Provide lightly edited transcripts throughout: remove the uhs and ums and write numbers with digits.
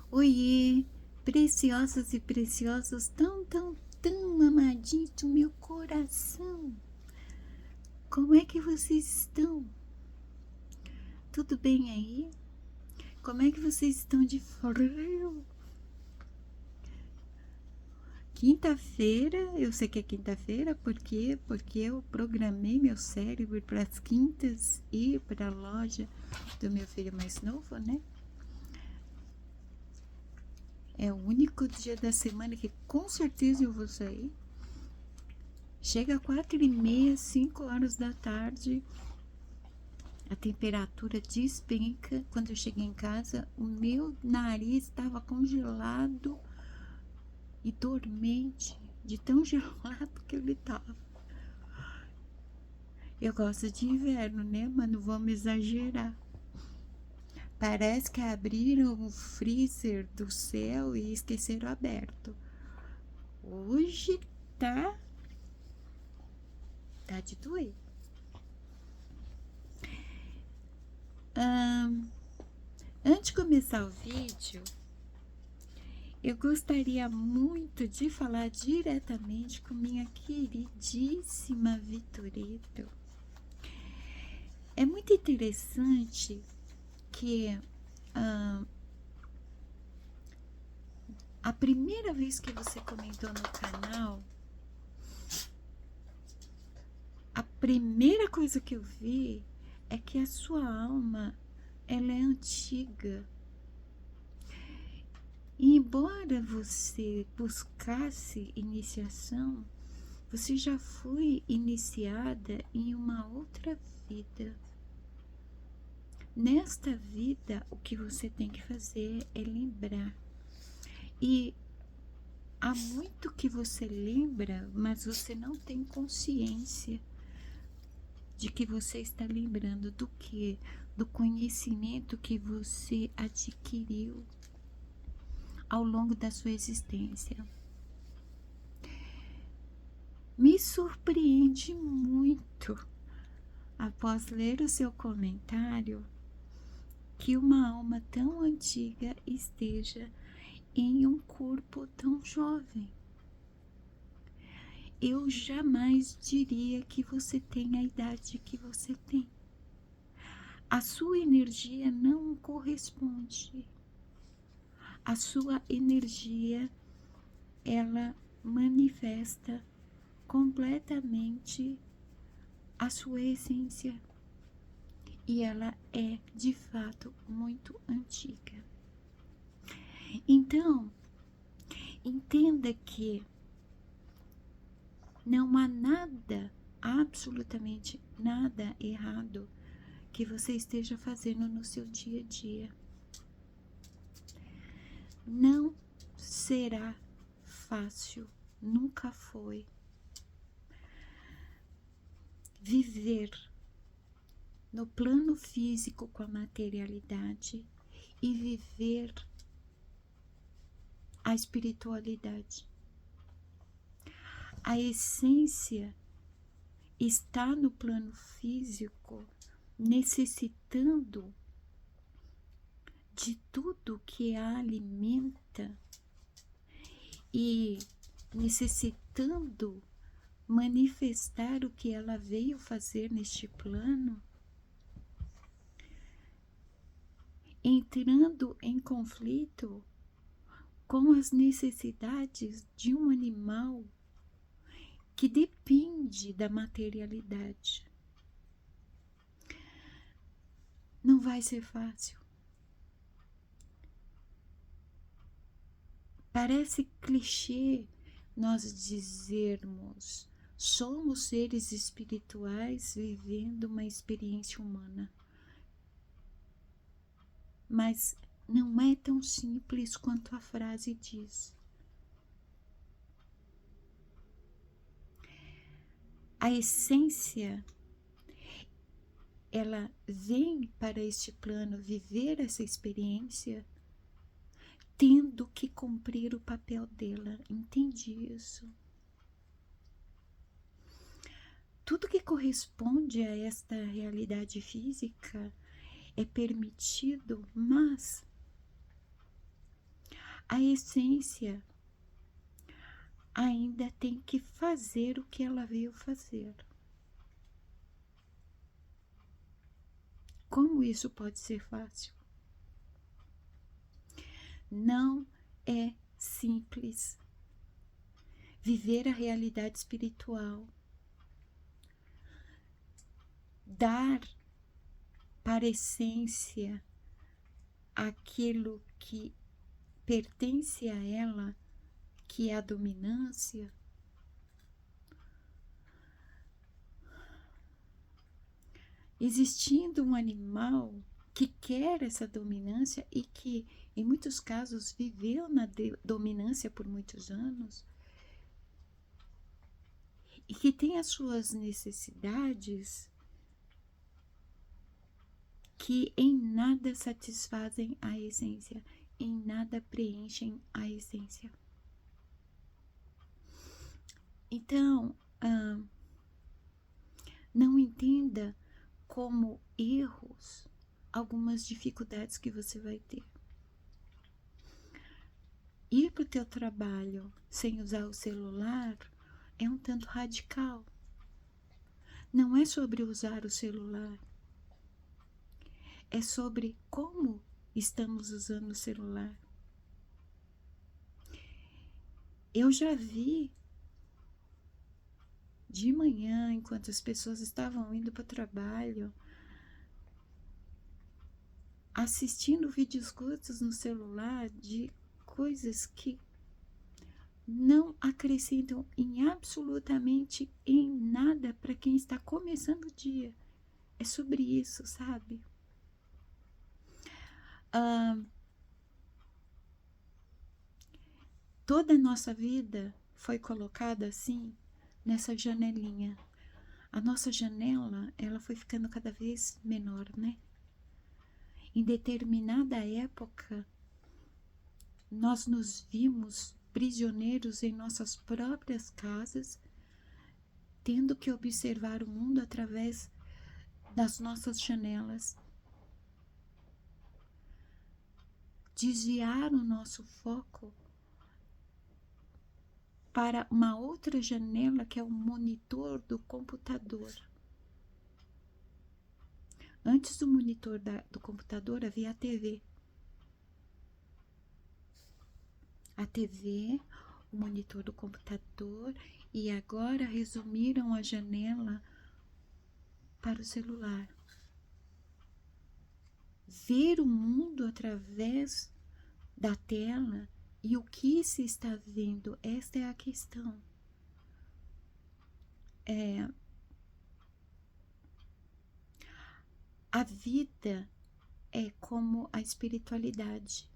Oiê, preciosas e preciosos, tão amadinhos do meu coração. Como é que vocês estão? Tudo bem aí? Como é que vocês estão de frio? Quinta-feira, eu sei que é quinta-feira, por quê? Porque eu programei meu cérebro para as quintas ir para a loja do meu filho mais novo, né? É o único dia da semana que com certeza eu vou sair. Chega 4h30, 5 horas da tarde, a temperatura despenca. Quando eu cheguei em casa, o meu nariz estava congelado e dormente, de tão gelado que ele estava. Eu gosto de inverno, né? Mas não vamos exagerar. Parece que abriram o freezer do céu e esqueceram aberto. Hoje tá de doer. Antes de começar o vídeo, eu gostaria muito de falar diretamente com minha queridíssima Vitoreto. É muito interessante que a primeira vez que você comentou no canal, a primeira coisa que eu vi é que a sua alma, ela é antiga. E embora você buscasse iniciação, você já foi iniciada em uma outra vida. Nesta vida, o que você tem que fazer é lembrar. E há muito que você lembra, mas você não tem consciência de que você está lembrando do que? Do conhecimento que você adquiriu ao longo da sua existência. Me surpreende muito, após ler o seu comentário, que uma alma tão antiga esteja em um corpo tão jovem. Eu jamais diria que você tem a idade que você tem. A sua energia não corresponde. A sua energia, ela manifesta completamente a sua essência. E ela é, de fato, muito antiga. Então, entenda que não há nada, absolutamente nada errado que você esteja fazendo no seu dia a dia. Não será fácil, nunca foi, viver no plano físico com a materialidade e viver a espiritualidade. A essência está no plano físico, necessitando de tudo que a alimenta e necessitando manifestar o que ela veio fazer neste plano, entrando em conflito com as necessidades de um animal que depende da materialidade. Não vai ser fácil. Parece clichê nós dizermos: somos seres espirituais vivendo uma experiência humana. Mas não é tão simples quanto a frase diz. A essência, ela vem para este plano viver essa experiência tendo que cumprir o papel dela. Entende isso? Tudo que corresponde a esta realidade física é permitido, mas A essência ainda tem que fazer o que ela veio fazer. Como isso pode ser fácil? Não é simples viver a realidade espiritual, dar para a essência aquilo que pertence a ela, que é a dominância. Existindo um animal que quer essa dominância e que, em muitos casos, viveu na dominância por muitos anos e que tem as suas necessidades que em nada satisfazem a essência, em nada preenchem a essência. Então, não entenda como erros algumas dificuldades que você vai ter. Ir para o teu trabalho sem usar o celular é um tanto radical. Não é sobre usar o celular, é sobre como estamos usando o celular. Eu já vi de manhã, enquanto as pessoas estavam indo para o trabalho, assistindo vídeos curtos no celular de coisas que não acrescentam em absolutamente em nada para quem está começando o dia. É sobre isso, sabe? Toda a nossa vida foi colocada assim, nessa janelinha. A nossa janela, ela foi ficando cada vez menor, né? Em determinada época, nós nos vimos prisioneiros em nossas próprias casas, tendo que observar o mundo através das nossas janelas. Desviar o nosso foco para uma outra janela que é o monitor do computador. Antes do monitor do computador havia a TV. A TV, o monitor do computador, e agora resumiram a janela para o celular. Ver o mundo através da tela e o que se está vendo, esta é a questão. A vida é como a espiritualidade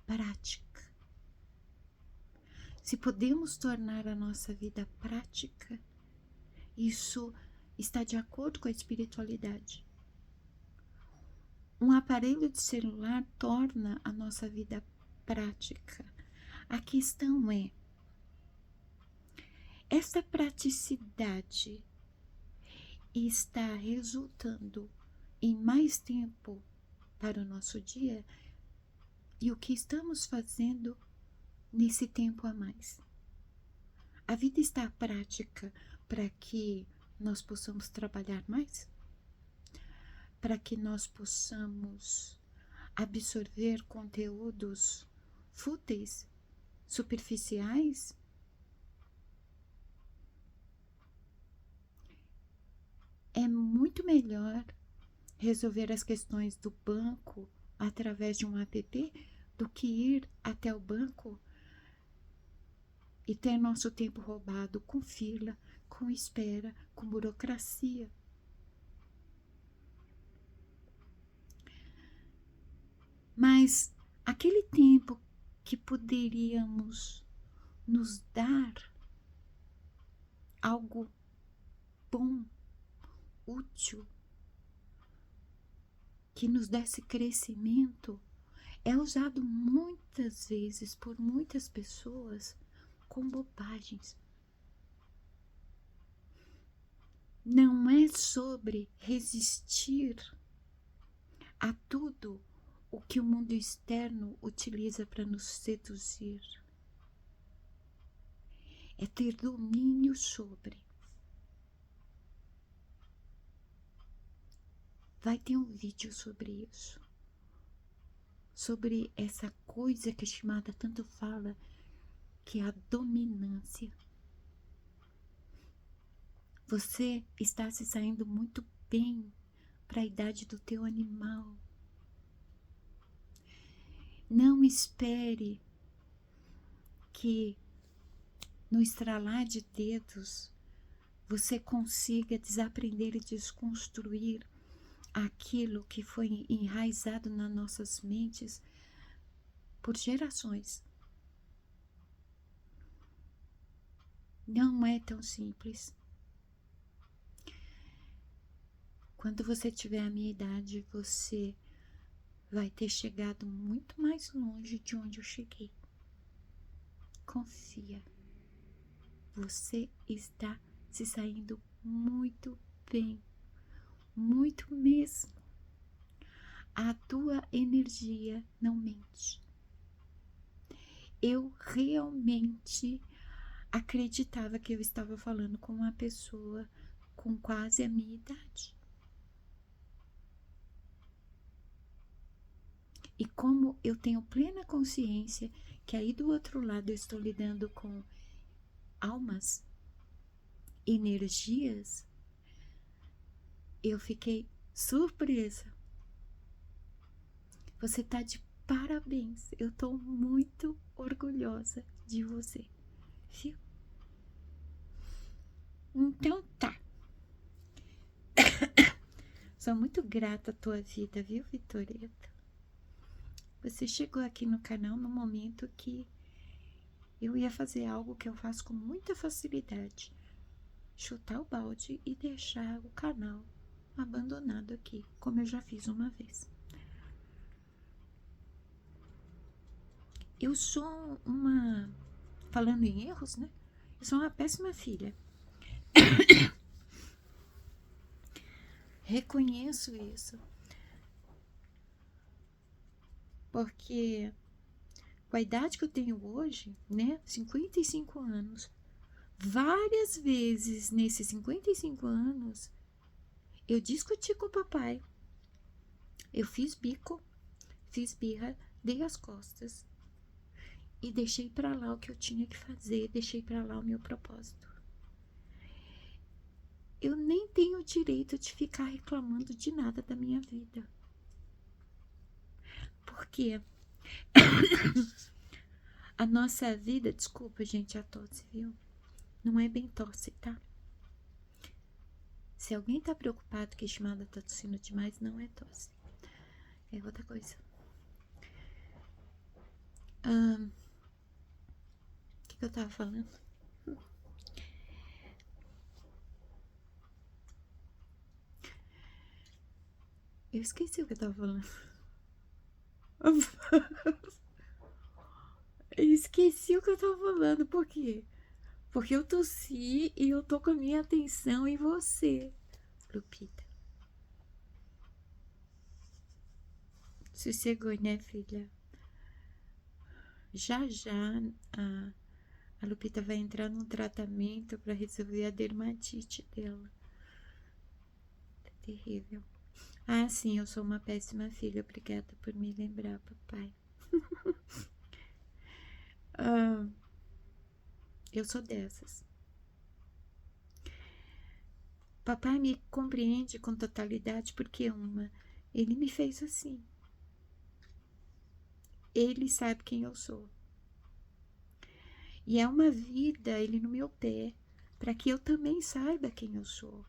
prática. Se podemos tornar a nossa vida prática, isso está de acordo com a espiritualidade. Um aparelho de celular torna a nossa vida prática. A questão é, essa praticidade está resultando em mais tempo para o nosso dia? E o que estamos fazendo nesse tempo a mais? A vida está prática para que nós possamos trabalhar mais? Para que nós possamos absorver conteúdos fúteis, superficiais? É muito melhor resolver as questões do banco através de um app do que ir até o banco e ter nosso tempo roubado com fila, com espera, com burocracia. Mas aquele tempo que poderíamos nos dar algo bom, útil, que nos desse crescimento, é usado muitas vezes por muitas pessoas com bobagens. Não é sobre resistir a tudo o que o mundo externo utiliza para nos seduzir. É ter domínio sobre. Vai ter um vídeo sobre isso. Sobre essa coisa que a Shimada tanto fala, que é a dominância. Você está se saindo muito bem para a idade do teu animal. Não espere que no estralar de dedos você consiga desaprender e desconstruir aquilo que foi enraizado nas nossas mentes por gerações. Não é tão simples. Quando você tiver a minha idade, você vai ter chegado muito mais longe de onde eu cheguei. Confia. Você está se saindo muito bem. Muito mesmo. A tua energia não mente. Eu realmente acreditava que eu estava falando com uma pessoa com quase a minha idade. E como eu tenho plena consciência que aí do outro lado eu estou lidando com almas, energias, eu fiquei surpresa. Você tá de parabéns. Eu tô muito orgulhosa de você, viu? Então tá. Sou muito grata à tua vida, viu, Vitoreta? Você chegou aqui no canal no momento que eu ia fazer algo que eu faço com muita facilidade. Chutar o balde e deixar o canal abandonado aqui, como eu já fiz uma vez. Eu sou uma... Falando em erros, né? Eu sou uma péssima filha. Reconheço isso. Porque com a idade que eu tenho hoje, né? 55 anos. Várias vezes nesses 55 anos, eu discuti com o papai. Eu fiz bico, fiz birra, dei as costas. E deixei pra lá o que eu tinha que fazer, deixei pra lá o meu propósito. Eu nem tenho o direito de ficar reclamando de nada da minha vida. Porque a nossa vida, desculpa, gente, a tosse, viu? Não é bem tosse, tá? Se alguém tá preocupado que a Shimada tá tossindo demais, não é tosse. É outra coisa. O que eu tava falando? Eu esqueci o que eu tava falando. Eu esqueci o que eu tava falando, por quê? Porque eu tossi e eu tô com a minha atenção em você, Lupita. Sossegou, né, filha? Já a Lupita vai entrar num tratamento para resolver a dermatite dela. Tá terrível. Ah, sim, eu sou uma péssima filha. Obrigada por me lembrar, papai. Eu sou dessas. Papai me compreende com totalidade porque, ele me fez assim. Ele sabe quem eu sou. E é uma vida, ele no meu pé, para que eu também saiba quem eu sou.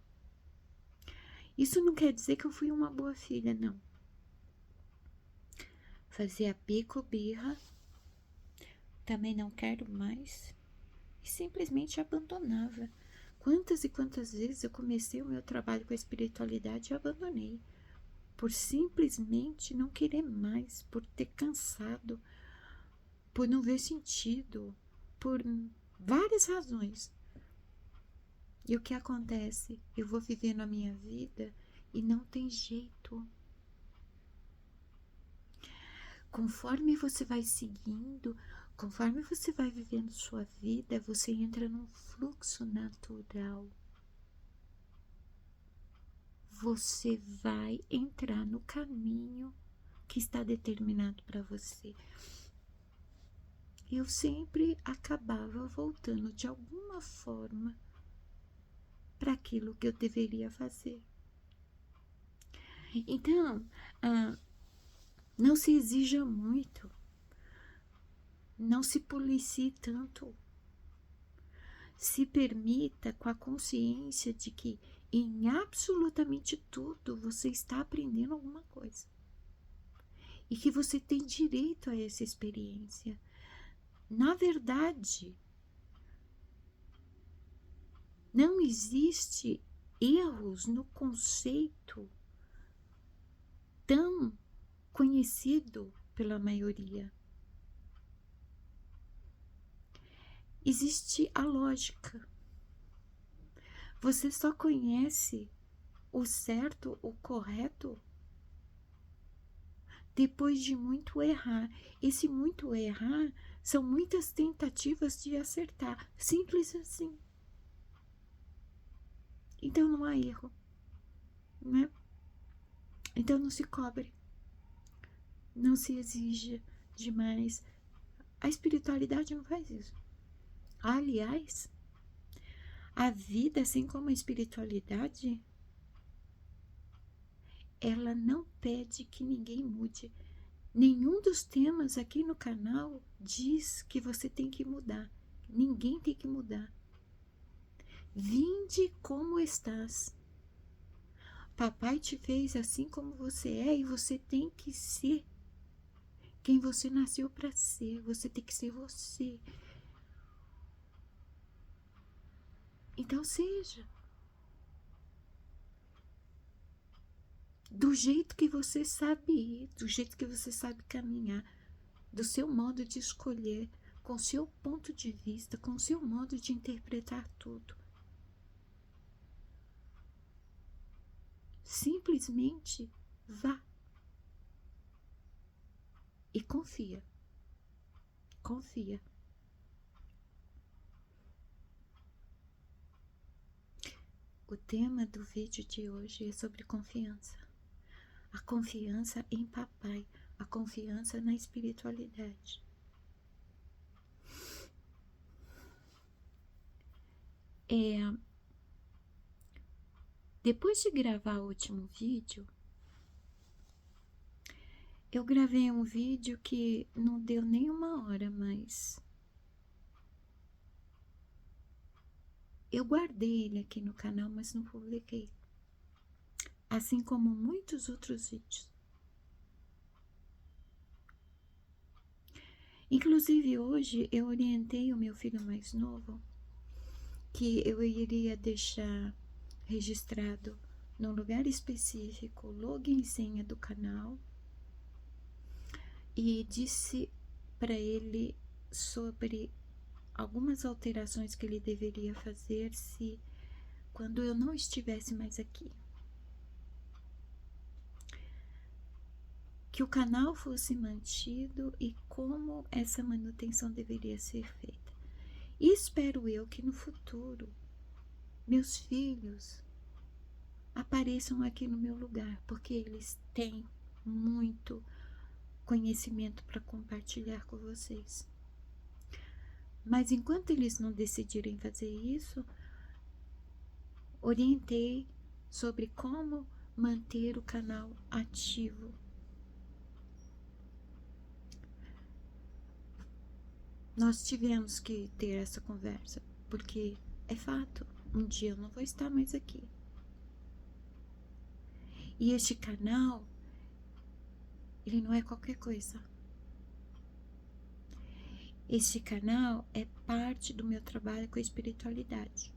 Isso não quer dizer que eu fui uma boa filha, não. Fazia bico, birra, também não quero mais, e simplesmente abandonava. Quantas e quantas vezes eu comecei o meu trabalho com a espiritualidade e abandonei, por simplesmente não querer mais, por ter cansado, por não ver sentido, por várias razões. E o que acontece? Eu vou vivendo a minha vida e não tem jeito. Conforme você vai seguindo, conforme você vai vivendo sua vida, você entra num fluxo natural. Você vai entrar no caminho que está determinado para você. Eu sempre acabava voltando de alguma forma para aquilo que eu deveria fazer. Então, não se exija muito, não se policie tanto. Se permita com a consciência de que em absolutamente tudo você está aprendendo alguma coisa. E que você tem direito a essa experiência. Na verdade, não existe erros no conceito tão conhecido pela maioria. Existe a lógica. Você só conhece o certo, o correto, depois de muito errar. Esse muito errar são muitas tentativas de acertar. Simples assim. Então não há erro, né? Então não se cobre. Não se exija demais. A espiritualidade não faz isso. Aliás, a vida, assim como a espiritualidade, ela não pede que ninguém mude. Nenhum dos temas aqui no canal diz que você tem que mudar. Ninguém tem que mudar. Vinde como estás. Papai te fez assim como você é e você tem que ser quem você nasceu para ser. Você tem que ser você. Então seja. Do jeito que você sabe ir, do jeito que você sabe caminhar, do seu modo de escolher, com o seu ponto de vista, com o seu modo de interpretar tudo. Simplesmente vá. E confia. Confia. O tema do vídeo de hoje é sobre confiança. A confiança em papai, a confiança na espiritualidade. Depois de gravar o último vídeo, eu gravei um vídeo que não deu nem 1 hora, mas eu guardei ele aqui no canal, mas não publiquei. Assim como muitos outros vídeos. Inclusive hoje eu orientei o meu filho mais novo que eu iria deixar registrado num lugar específico login e senha do canal e disse para ele sobre algumas alterações que ele deveria fazer se quando eu não estivesse mais aqui. Que o canal fosse mantido e como essa manutenção deveria ser feita. E espero eu que no futuro meus filhos apareçam aqui no meu lugar, porque eles têm muito conhecimento para compartilhar com vocês. Mas enquanto eles não decidirem fazer isso, orientei sobre como manter o canal ativo. Nós tivemos que ter essa conversa, porque é fato, um dia eu não vou estar mais aqui. E este canal, ele não é qualquer coisa. Este canal é parte do meu trabalho com a espiritualidade.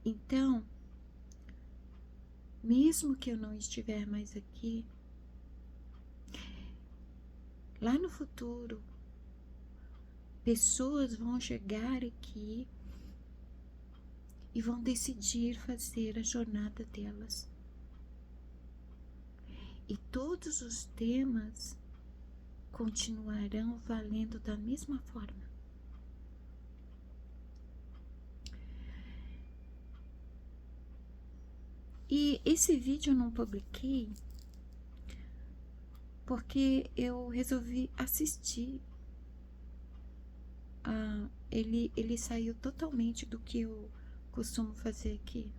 Então, mesmo que eu não estiver mais aqui, lá no futuro, pessoas vão chegar aqui e vão decidir fazer a jornada delas. E todos os temas continuarão valendo da mesma forma. E esse vídeo eu não publiquei porque eu resolvi assistir. Ele saiu totalmente do que eu costumo fazer aqui.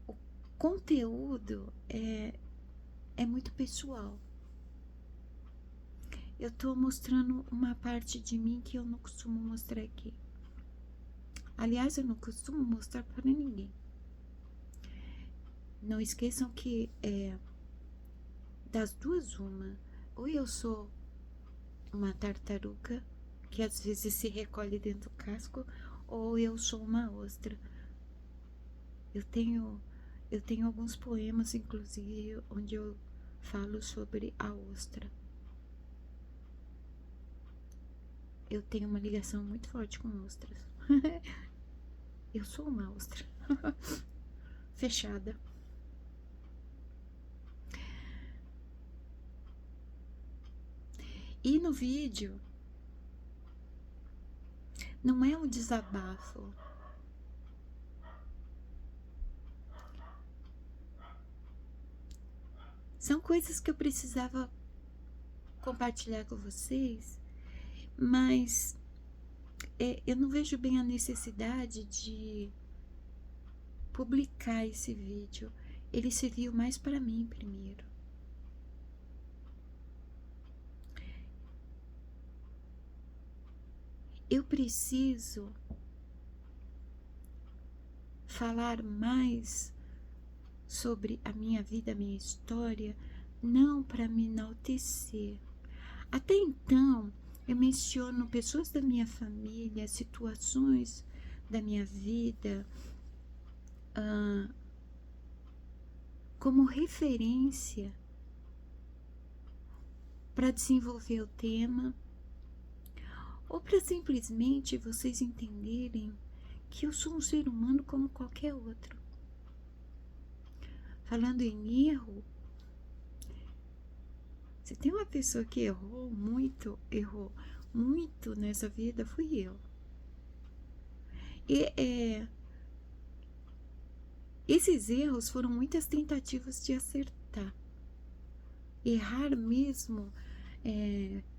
O conteúdo é muito pessoal. Eu tô mostrando uma parte de mim que eu não costumo mostrar aqui. Aliás, eu não costumo mostrar para ninguém. Não esqueçam que das duas uma, ou eu sou uma tartaruga que às vezes se recolhe dentro do casco, ou eu sou uma ostra. Eu tenho alguns poemas, inclusive, onde eu falo sobre a ostra. Eu tenho uma ligação muito forte com ostras. Eu sou uma ostra. Fechada. E no vídeo, não é um desabafo. São coisas que eu precisava compartilhar com vocês, mas eu não vejo bem a necessidade de publicar esse vídeo. Ele serviu mais para mim primeiro. Eu preciso falar mais sobre a minha vida, a minha história, não para me enaltecer. Até então, eu menciono pessoas da minha família, situações da minha vida, como referência para desenvolver o tema, ou para simplesmente vocês entenderem que eu sou um ser humano como qualquer outro. Falando em erro, se tem uma pessoa que errou muito nessa vida, fui eu. E esses erros foram muitas tentativas de acertar. Errar mesmo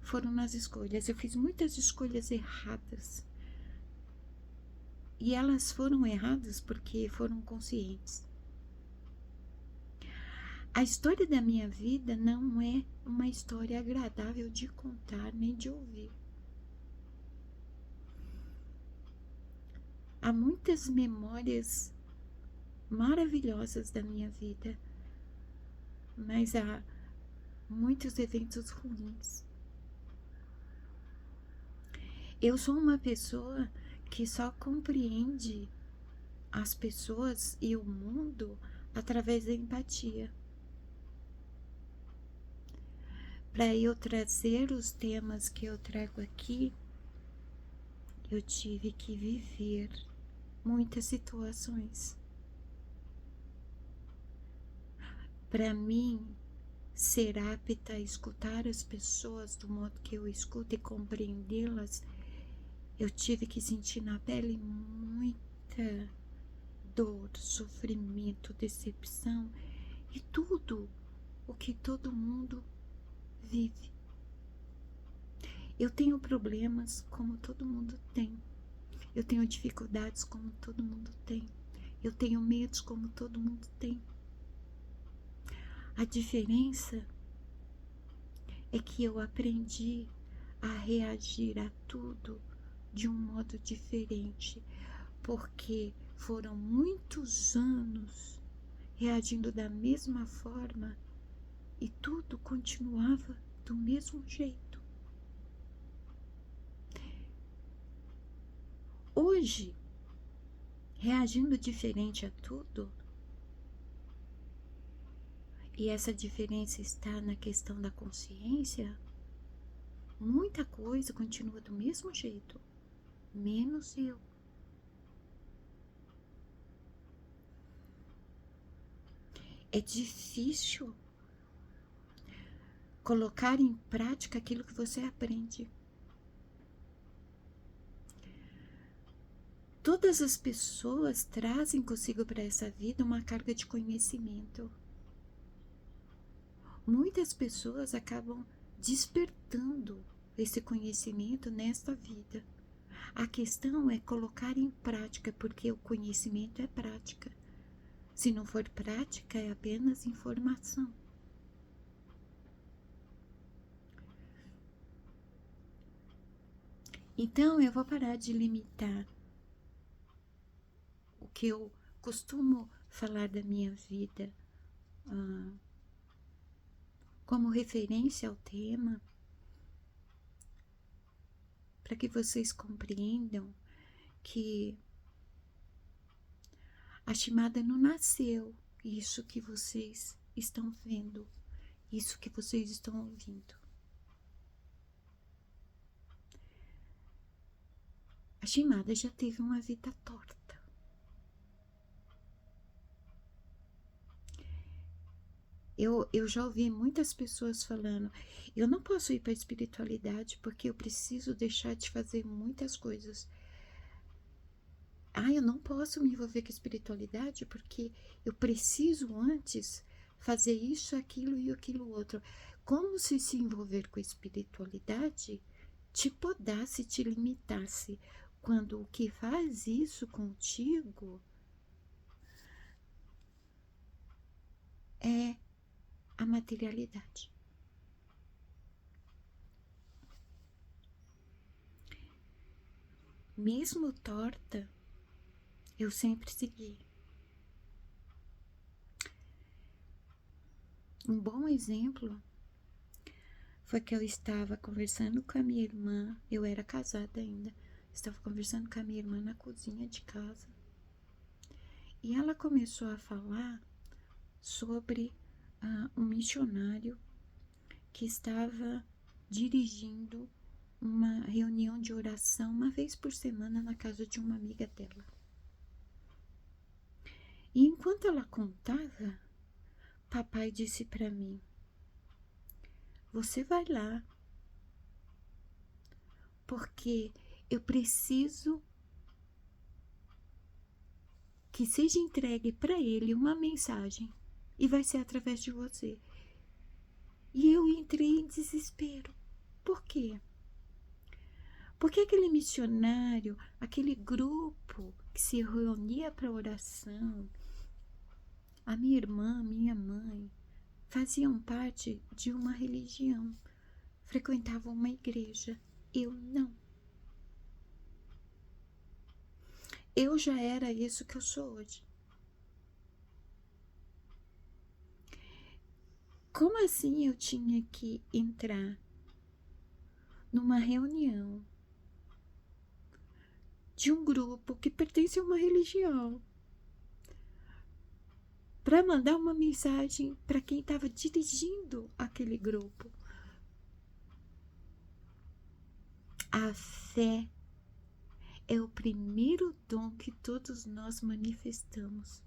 foram nas escolhas. Eu fiz muitas escolhas erradas. E elas foram erradas porque foram conscientes. A história da minha vida não é uma história agradável de contar nem de ouvir. Há muitas memórias maravilhosas da minha vida, mas há muitos eventos ruins. Eu sou uma pessoa que só compreende as pessoas e o mundo através da empatia. Para eu trazer os temas que eu trago aqui, eu tive que viver muitas situações. Para mim, ser apta a escutar as pessoas do modo que eu escuto e compreendê-las, eu tive que sentir na pele muita dor, sofrimento, decepção e tudo o que todo mundo vive. Eu tenho problemas como todo mundo tem. Eu tenho dificuldades como todo mundo tem. Eu tenho medos como todo mundo tem. A diferença é que eu aprendi a reagir a tudo de um modo diferente, porque foram muitos anos reagindo da mesma forma e tudo continuava do mesmo jeito. Hoje, reagindo diferente a tudo, e essa diferença está na questão da consciência, muita coisa continua do mesmo jeito, menos eu. É difícil colocar em prática aquilo que você aprende. Todas as pessoas trazem consigo para essa vida uma carga de conhecimento. Muitas pessoas acabam despertando esse conhecimento nesta vida. A questão é colocar em prática, porque o conhecimento é prática. Se não for prática, é apenas informação. Então, eu vou parar de limitar o que eu costumo falar da minha vida como referência ao tema, para que vocês compreendam que a Shimada não nasceu isso que vocês estão vendo, isso que vocês estão ouvindo. A Shimada já teve uma vida torta. Eu já ouvi muitas pessoas falando, eu não posso ir para a espiritualidade porque eu preciso deixar de fazer muitas coisas. Eu não posso me envolver com a espiritualidade porque eu preciso antes fazer isso, aquilo e aquilo outro. Como se envolver com a espiritualidade te podasse, te limitasse, quando o que faz isso contigo é a materialidade. Mesmo torta, eu sempre segui. Um bom exemplo foi que eu estava conversando com a minha irmã, eu era casada ainda, estava conversando com a minha irmã na cozinha de casa, e ela começou a falar sobre um missionário que estava dirigindo uma reunião de oração uma vez por semana na casa de uma amiga dela. E enquanto ela contava, papai disse para mim: você vai lá, porque eu preciso que seja entregue para ele uma mensagem, e vai ser através de você. E eu entrei em desespero. Por quê? Porque aquele missionário, aquele grupo que se reunia para oração, a minha irmã, minha mãe, faziam parte de uma religião, frequentavam uma igreja. Eu não. Eu já era isso que eu sou hoje. Como assim eu tinha que entrar numa reunião de um grupo que pertence a uma religião para mandar uma mensagem para quem estava dirigindo aquele grupo? A fé é o primeiro dom que todos nós manifestamos.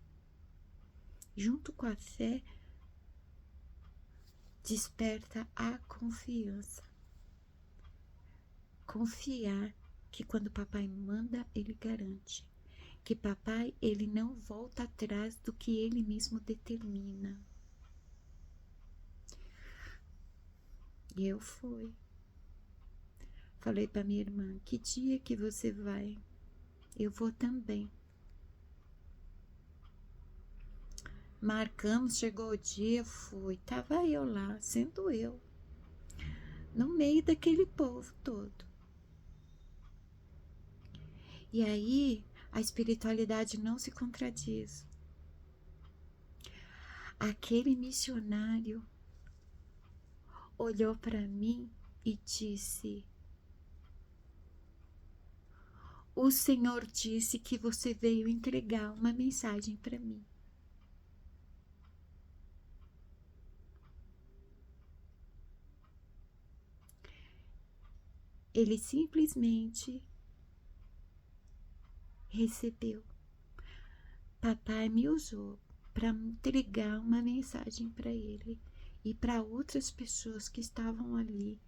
Junto com a fé, desperta a confiança. Confiar que quando papai manda, ele garante. Que papai, ele não volta atrás do que ele mesmo determina. E eu fui. Falei para minha irmã: que dia que você vai? Eu vou também. Marcamos, chegou o dia, fui. Tava eu lá, sendo eu, no meio daquele povo todo. E aí, a espiritualidade não se contradiz. Aquele missionário olhou para mim e disse: o Senhor disse que você veio entregar uma mensagem para mim. Ele simplesmente recebeu. Papai me usou para entregar uma mensagem para ele e para outras pessoas que estavam ali.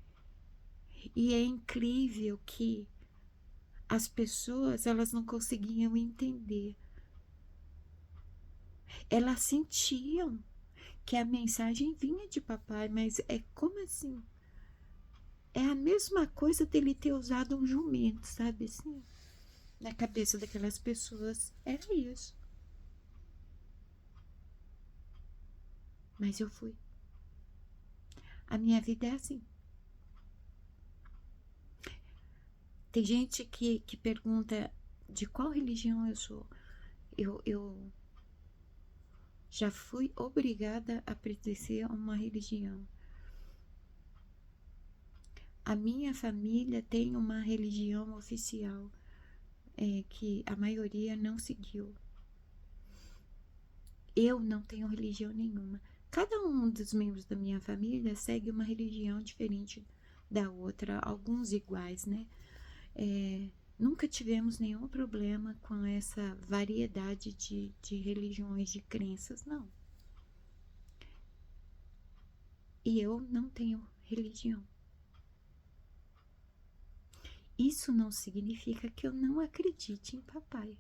E é incrível que as pessoas, elas não conseguiam entender. Elas sentiam que a mensagem vinha de papai, mas é como assim? É a mesma coisa dele ter usado um jumento, sabe assim? Na cabeça daquelas pessoas era isso. Mas eu fui. A minha vida é assim. Tem gente que pergunta de qual religião eu sou. Eu já fui obrigada a pertencer a uma religião. A minha família tem uma religião oficial que a maioria não seguiu. Eu não tenho religião nenhuma. Cada um dos membros da minha família segue uma religião diferente da outra, alguns iguais, né? Nunca tivemos nenhum problema com essa variedade de religiões, de crenças, não. E eu não tenho religião. Isso não significa que eu não acredite em papai.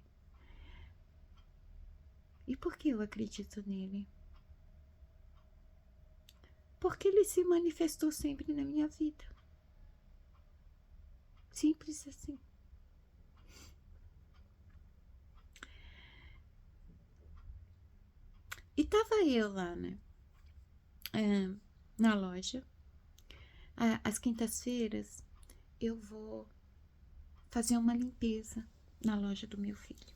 E por que eu acredito nele? Porque ele se manifestou sempre na minha vida. Simples assim. E tava eu lá, né? Na loja. Às quintas-feiras eu vou fazer uma limpeza na loja do meu filho.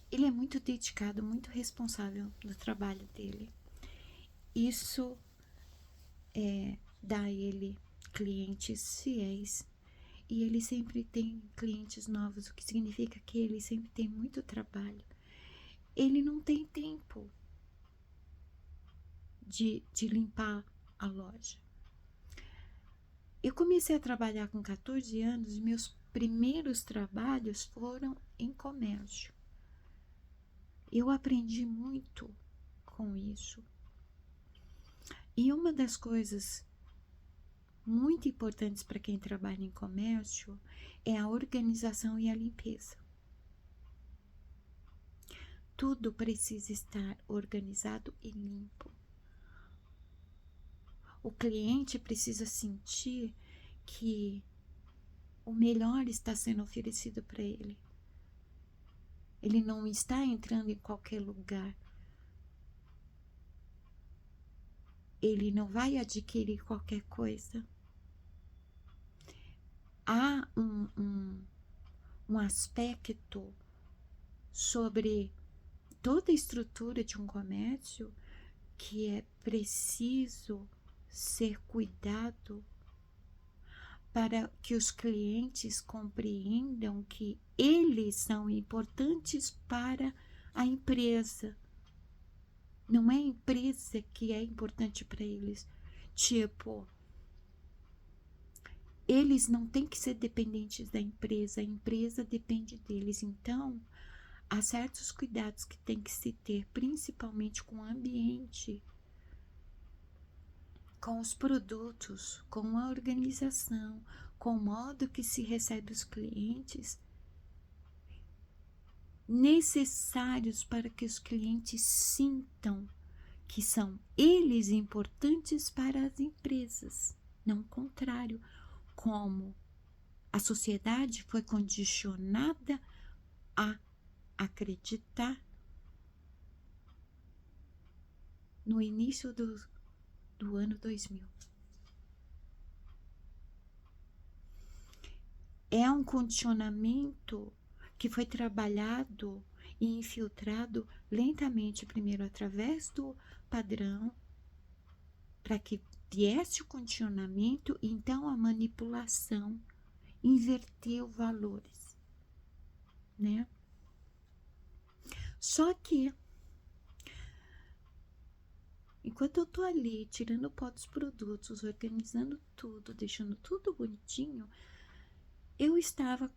Ele é muito dedicado, muito responsável no trabalho dele. Isso dá a ele clientes fiéis e ele sempre tem clientes novos, o que significa que ele sempre tem muito trabalho. Ele não tem tempo de limpar a loja. Eu comecei a trabalhar com 14 anos, meus primeiros trabalhos foram em comércio. Eu aprendi muito com isso. E uma das coisas muito importantes para quem trabalha em comércio é a organização e a limpeza. Tudo precisa estar organizado e limpo. O cliente precisa sentir que o melhor está sendo oferecido para ele. Ele não está entrando em qualquer lugar. Ele não vai adquirir qualquer coisa. Há um aspecto sobre toda a estrutura de um comércio que é preciso ser cuidado para que os clientes compreendam que eles são importantes para a empresa. Não é a empresa que é importante para eles. Tipo, eles não têm que ser dependentes da empresa, a empresa depende deles. Então, há certos cuidados que tem que se ter, principalmente com o ambiente, com os produtos, com a organização, com o modo que se recebe os clientes, necessários para que os clientes sintam que são eles importantes para as empresas, não o contrário, como a sociedade foi condicionada a acreditar no início do ano 2000. É um condicionamento que foi trabalhado e infiltrado lentamente, primeiro através do padrão, para que viesse o condicionamento e então a manipulação inverteu valores, né? Só que enquanto eu tô ali tirando pó dos produtos, organizando tudo, deixando tudo bonitinho, eu estava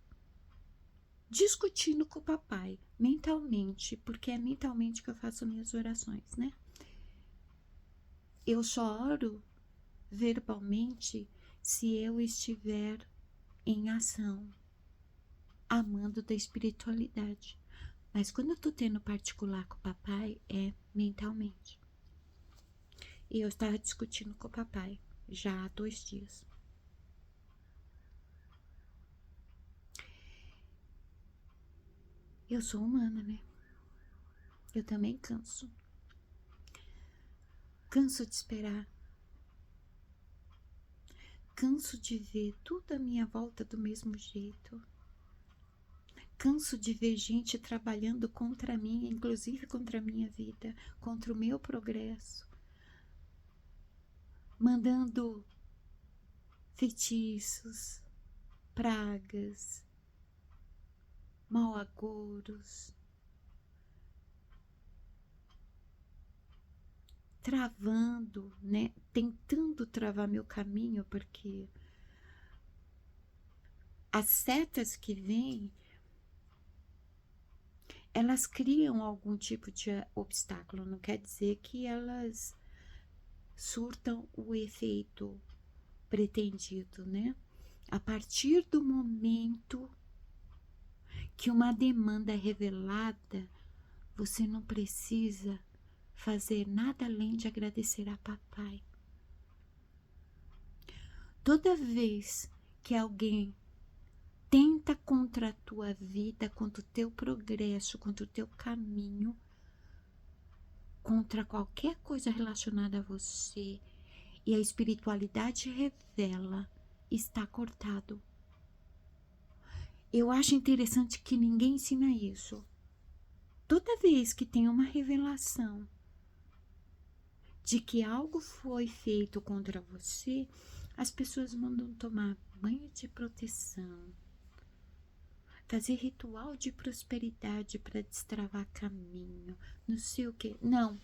discutindo com o papai. mentalmente, porque é mentalmente que eu faço minhas orações, né? Eu só oro verbalmente se eu estiver em ação, amando da espiritualidade. Mas quando eu tô tendo particular com o papai, é mentalmente. E eu estava discutindo com o papai já há 2 dias. Eu sou humana, né? Eu também canso. Canso de esperar. Canso de ver tudo à minha volta do mesmo jeito. Canso de ver gente trabalhando contra mim, inclusive contra a minha vida, contra o meu progresso, mandando feitiços, pragas, mal-agouros, travando, né? Tentando travar meu caminho, porque as setas que vêm, elas criam algum tipo de obstáculo, não quer dizer que elas surtam o efeito pretendido, né? A partir do momento que uma demanda é revelada, você não precisa fazer nada além de agradecer a papai. Toda vez que alguém tenta contra a tua vida, contra o teu progresso, contra o teu caminho, contra qualquer coisa relacionada a você, e a espiritualidade revela, está cortado. Eu acho interessante que ninguém ensina isso. Toda vez que tem uma revelação de que algo foi feito contra você, as pessoas mandam tomar banho de proteção, fazer ritual de prosperidade para destravar caminho, não sei o que. Não.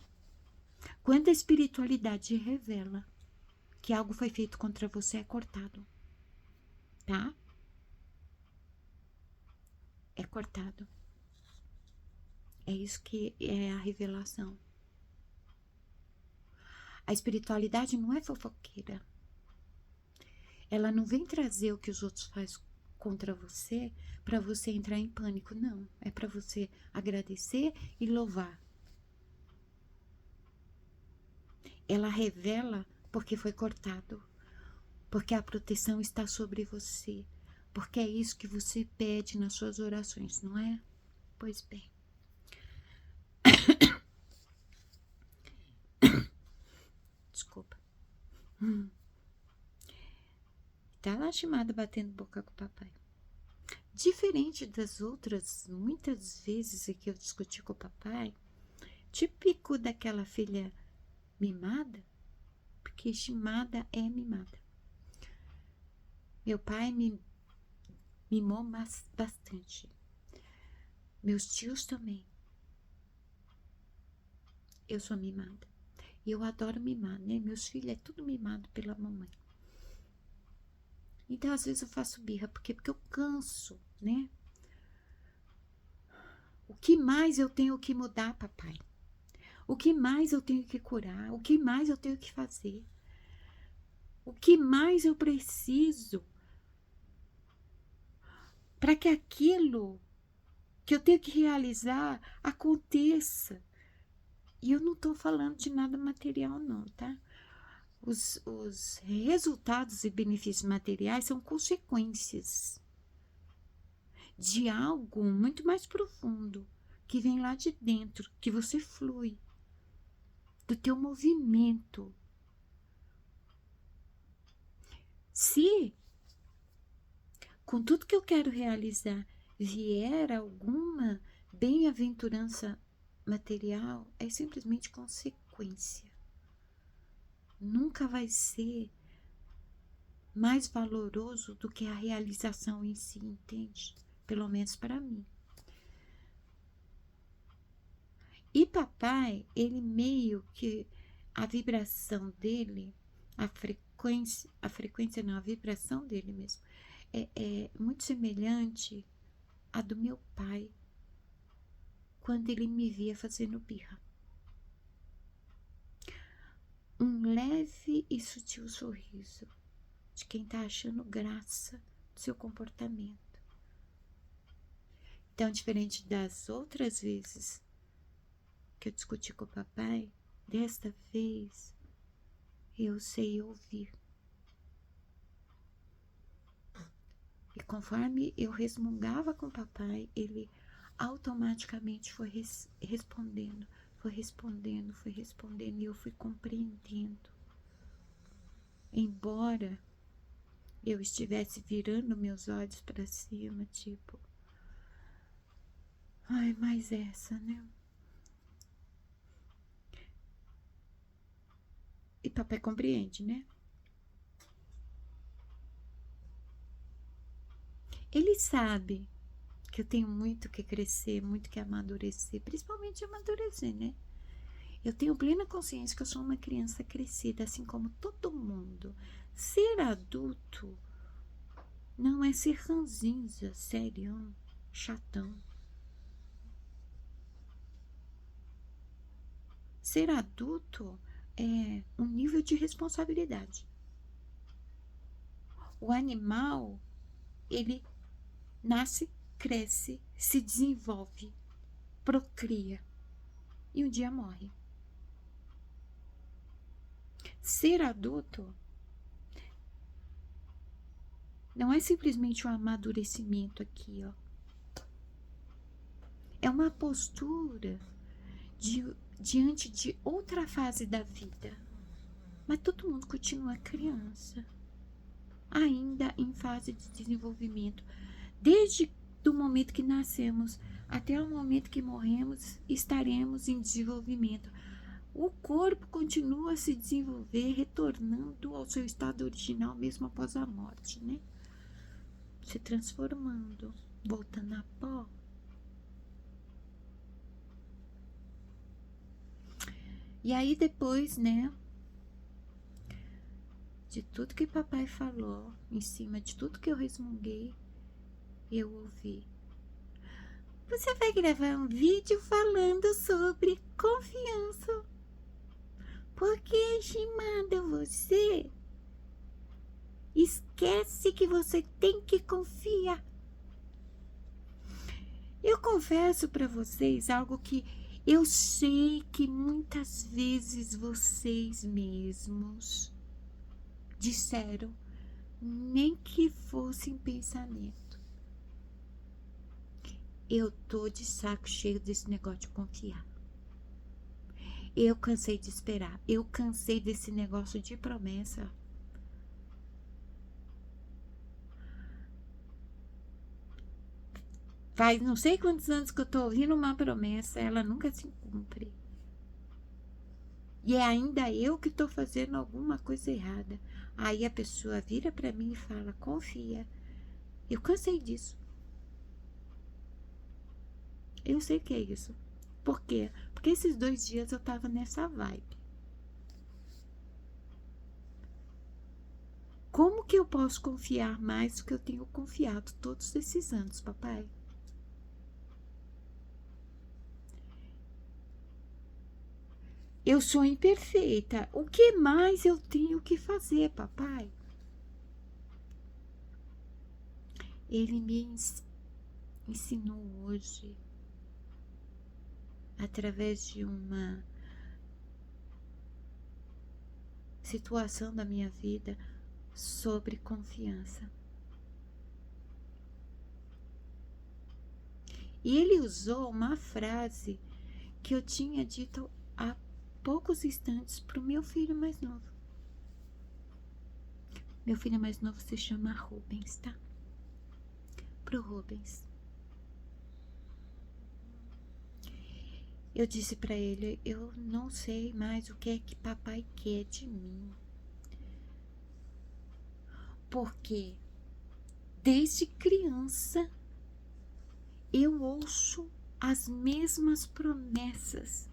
Quando a espiritualidade revela que algo foi feito contra você, é cortado, tá? É cortado. É isso que é a revelação. A espiritualidade não é fofoqueira. Ela não vem trazer o que os outros fazem contra você para você entrar em pânico, não. É para você agradecer e louvar. Ela revela porque foi cortado, porque a proteção está sobre você, porque é isso que você pede nas suas orações, não é? Pois bem. Desculpa. Tá lastimada batendo boca com o papai. Diferente das outras muitas vezes que eu discuti com o papai, típico daquela filha mimada, porque estimada é mimada. Meu pai me mimou bastante. Meus tios também. Eu sou mimada. E eu adoro mimar, né? Meus filhos é tudo mimado pela mamãe. Então, às vezes eu faço birra. Por quê? Porque eu canso, né? O que mais eu tenho que mudar, papai? O que mais eu tenho que curar? O que mais eu tenho que fazer? O que mais eu preciso para que aquilo que eu tenho que realizar aconteça? E eu não estou falando de nada material, não, tá? Os resultados e benefícios materiais são consequências de algo muito mais profundo que vem lá de dentro, que você flui, do teu movimento. Se com tudo que eu quero realizar vier alguma bem-aventurança material, é simplesmente consequência. Nunca vai ser mais valoroso do que a realização em si, entende? Pelo menos para mim. E papai, ele meio que a vibração dele, a frequência não, a vibração dele mesmo, é muito semelhante à do meu pai. quando ele me via fazendo birra. Um leve e sutil sorriso de quem tá achando graça do seu comportamento. Então, diferente das outras vezes que eu discuti com o papai, desta vez eu sei ouvir. E conforme eu resmungava com o papai, ele automaticamente foi respondendo, e eu fui compreendendo. Embora eu estivesse virando meus olhos para cima, tipo, ai, mas essa, né? E papai compreende, né? Ele sabe que eu tenho muito que crescer, muito que amadurecer, principalmente amadurecer, né? Eu tenho plena consciência que eu sou uma criança crescida, assim como todo mundo. Ser adulto não é ser ranzinza, serião, chatão. Ser adulto é um nível de responsabilidade. O animal, ele nasce, cresce, se desenvolve, procria e um dia morre. Ser adulto não é simplesmente um amadurecimento aqui, ó. É uma postura diante de outra fase da vida. Mas todo mundo continua criança, ainda em fase de desenvolvimento. Desde o momento que nascemos até o momento que morremos, estaremos em desenvolvimento. O corpo continua a se desenvolver, retornando ao seu estado original mesmo após a morte, né? Se transformando, voltando a pó. E aí depois, né, de tudo que papai falou, em cima de tudo que eu resmunguei, eu ouvi: você vai gravar um vídeo falando sobre confiança. Porque, estimada, você esquece que você tem que confiar. Eu confesso para vocês algo que eu sei que muitas vezes vocês mesmos disseram, nem que fosse em pensamento. Eu tô de saco cheio desse negócio de confiar. Eu cansei de esperar. Eu cansei desse negócio de promessa. Faz não sei quantos anos que eu tô ouvindo uma promessa, ela nunca se cumpre. E é ainda eu que tô fazendo alguma coisa errada. Aí a pessoa vira pra mim e fala: confia. Eu cansei disso. Eu sei que é isso. Por quê? Porque esses 2 dias eu tava nessa vibe. Como que eu posso confiar mais do que eu tenho confiado todos esses anos, papai? Eu sou imperfeita. O que mais eu tenho que fazer, papai? Ele me ensinou hoje, através de uma situação da minha vida, sobre confiança. E ele usou uma frase que eu tinha dito há poucos instantes para o meu filho mais novo. Meu filho mais novo se chama Rubens, tá? Pro Rubens. Eu disse para ele: eu não sei mais o que é que papai quer de mim. Porque desde criança eu ouço as mesmas promessas.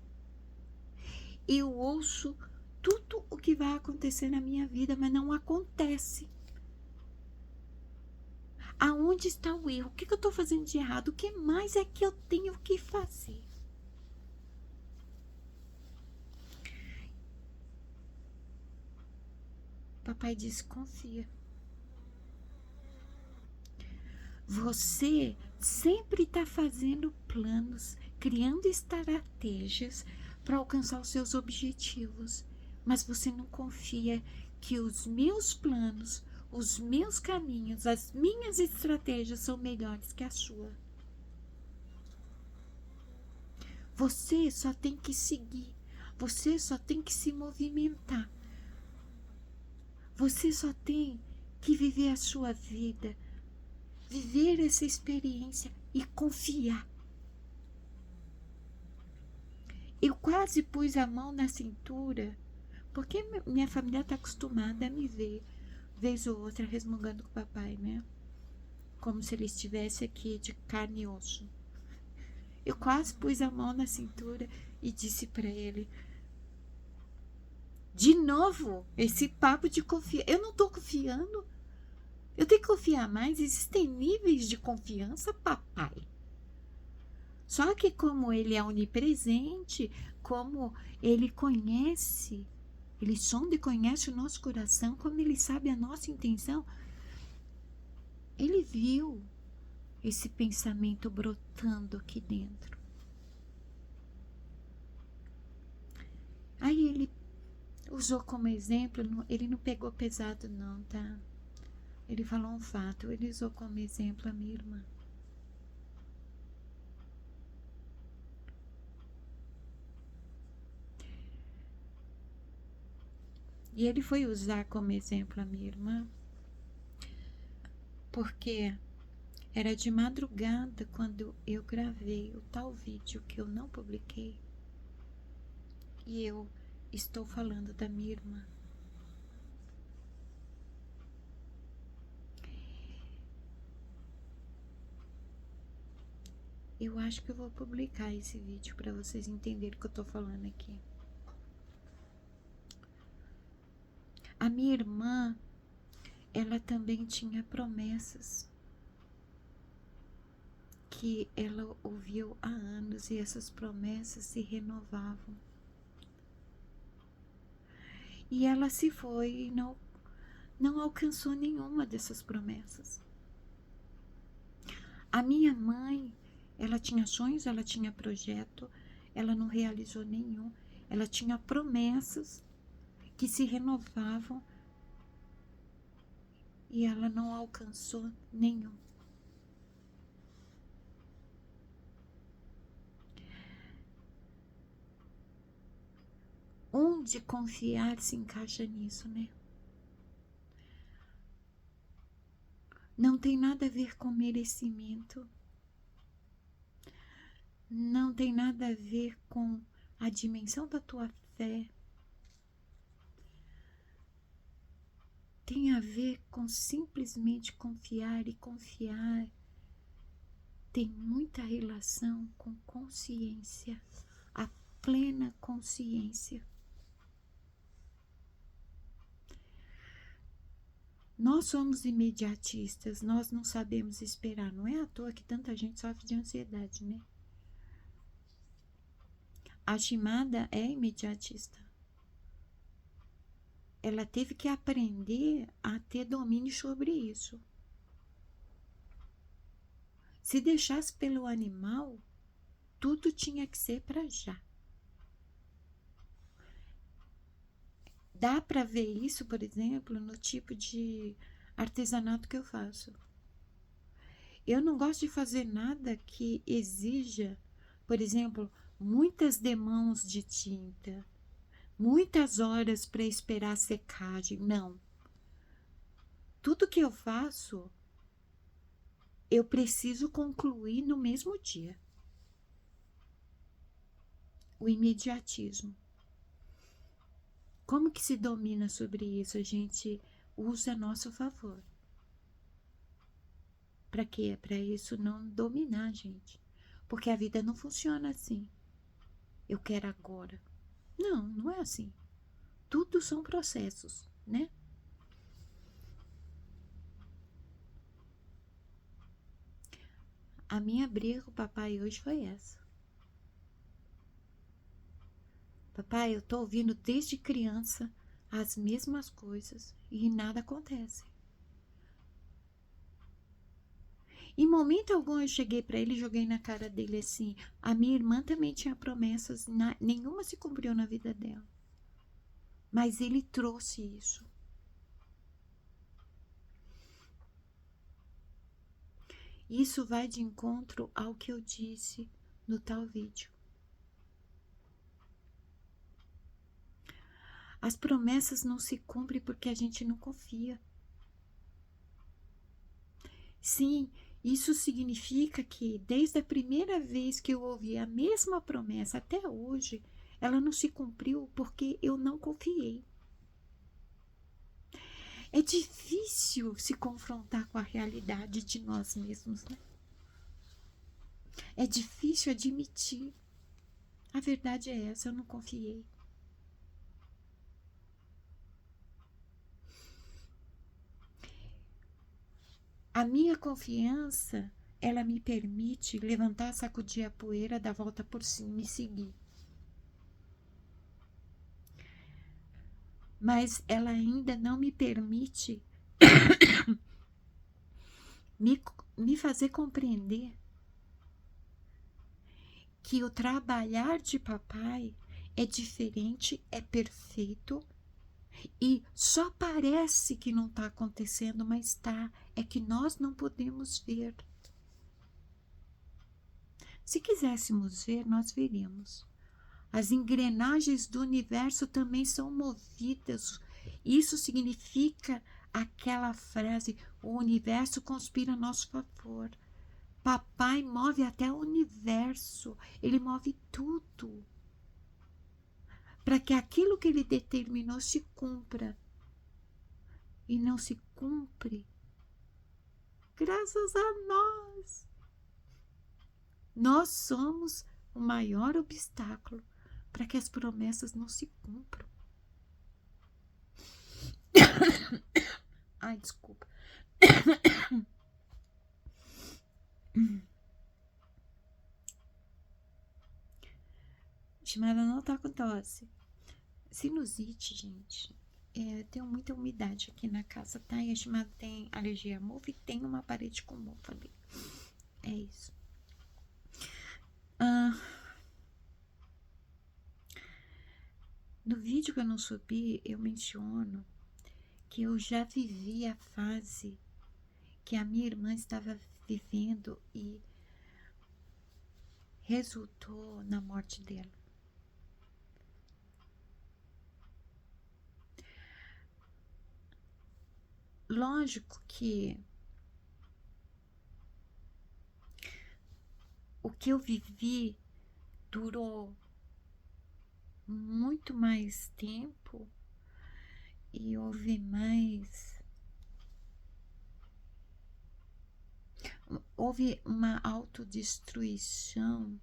Eu ouço tudo o que vai acontecer na minha vida, mas não acontece. Aonde está o erro? O que eu estou fazendo de errado? O que mais é que eu tenho que fazer? Papai disse: confia. Você sempre está fazendo planos, criando estratégias para alcançar os seus objetivos, mas você não confia que os meus planos, os meus caminhos, as minhas estratégias são melhores que a sua. Você só tem que seguir, você só tem que se movimentar, você só tem que viver a sua vida, viver essa experiência e confiar. Eu quase pus a mão na cintura, porque minha família está acostumada a me ver, vez ou outra, resmungando com o papai, né? Como se ele estivesse aqui de carne e osso. Eu quase pus a mão na cintura e disse para ele: de novo, esse papo de confiar. Eu não estou confiando. Eu tenho que confiar mais. Existem níveis de confiança, papai. Só que como ele é onipresente, como ele conhece, ele sonda e conhece o nosso coração, como ele sabe a nossa intenção, ele viu esse pensamento brotando aqui dentro. Aí ele usou como exemplo, ele não pegou pesado não, tá? Ele falou um fato, ele usou como exemplo a minha irmã. E ele foi usar como exemplo a minha irmã, porque era de madrugada quando eu gravei o tal vídeo que eu não publiquei. E eu estou falando da minha irmã. Eu acho que eu vou publicar esse vídeo para vocês entenderem o que eu tô falando aqui. A minha irmã, ela também tinha promessas que ela ouviu há anos e essas promessas se renovavam. E ela se foi e não alcançou nenhuma dessas promessas. A minha mãe, ela tinha sonhos, ela tinha projeto, ela não realizou nenhum. Ela tinha promessas que se renovavam e ela não alcançou nenhum. Onde confiar se encaixa nisso, né? Não tem nada a ver com merecimento. Não tem nada a ver com a dimensão da tua fé. Tem a ver com simplesmente confiar, e confiar tem muita relação com consciência, a plena consciência. Nós somos imediatistas, nós não sabemos esperar. Não é à toa que tanta gente sofre de ansiedade, né? A Shimada é imediatista. Ela teve que aprender a ter domínio sobre isso. Se deixasse pelo animal, tudo tinha que ser para já. Dá para ver isso, por exemplo, no tipo de artesanato que eu faço. Eu não gosto de fazer nada que exija, por exemplo, muitas demãos de tinta, muitas horas para esperar a secagem. Não. Tudo que eu faço, eu preciso concluir no mesmo dia. O imediatismo. Como que se domina sobre isso? A gente usa a nosso favor. Para quê? Para isso não dominar a gente. Porque a vida não funciona assim. Eu quero agora. Não, não é assim. Tudo são processos, né? A minha briga com o papai hoje foi essa. Papai, eu tô ouvindo desde criança as mesmas coisas e nada acontece. Em momento algum eu cheguei para ele e joguei na cara dele assim: a minha irmã também tinha promessas, nenhuma se cumpriu na vida dela. Mas ele trouxe isso. Isso vai de encontro ao que eu disse no tal vídeo. As promessas não se cumprem porque a gente não confia. Sim, isso significa que desde a primeira vez que eu ouvi a mesma promessa até hoje, ela não se cumpriu porque eu não confiei. É difícil se confrontar com a realidade de nós mesmos, né? É difícil admitir. A verdade é essa, eu não confiei. A minha confiança, ela me permite levantar, sacudir a poeira, dar a volta por cima e seguir. Mas ela ainda não me permite me fazer compreender que o trabalhar de papai é diferente, é perfeito e só parece que não está acontecendo, mas está. É que nós não podemos ver. Se quiséssemos ver, nós veríamos. As engrenagens do universo também são movidas. Isso significa aquela frase: o universo conspira a nosso favor. Papai move até o universo, ele move tudo para que aquilo que ele determinou se cumpra. E não se cumpre graças a nós. Nós somos o maior obstáculo para que as promessas não se cumpram. Ai, desculpa. Estimada não tá com tosse. Sinusite, gente. Tenho muita umidade aqui na casa, tá? E a estimada tem alergia a mofo e tem uma parede com mofo ali. É isso. No vídeo que eu não subi, eu menciono que eu já vivi a fase que a minha irmã estava vivendo e resultou na morte dela. Lógico que o que eu vivi durou muito mais tempo e houve uma autodestruição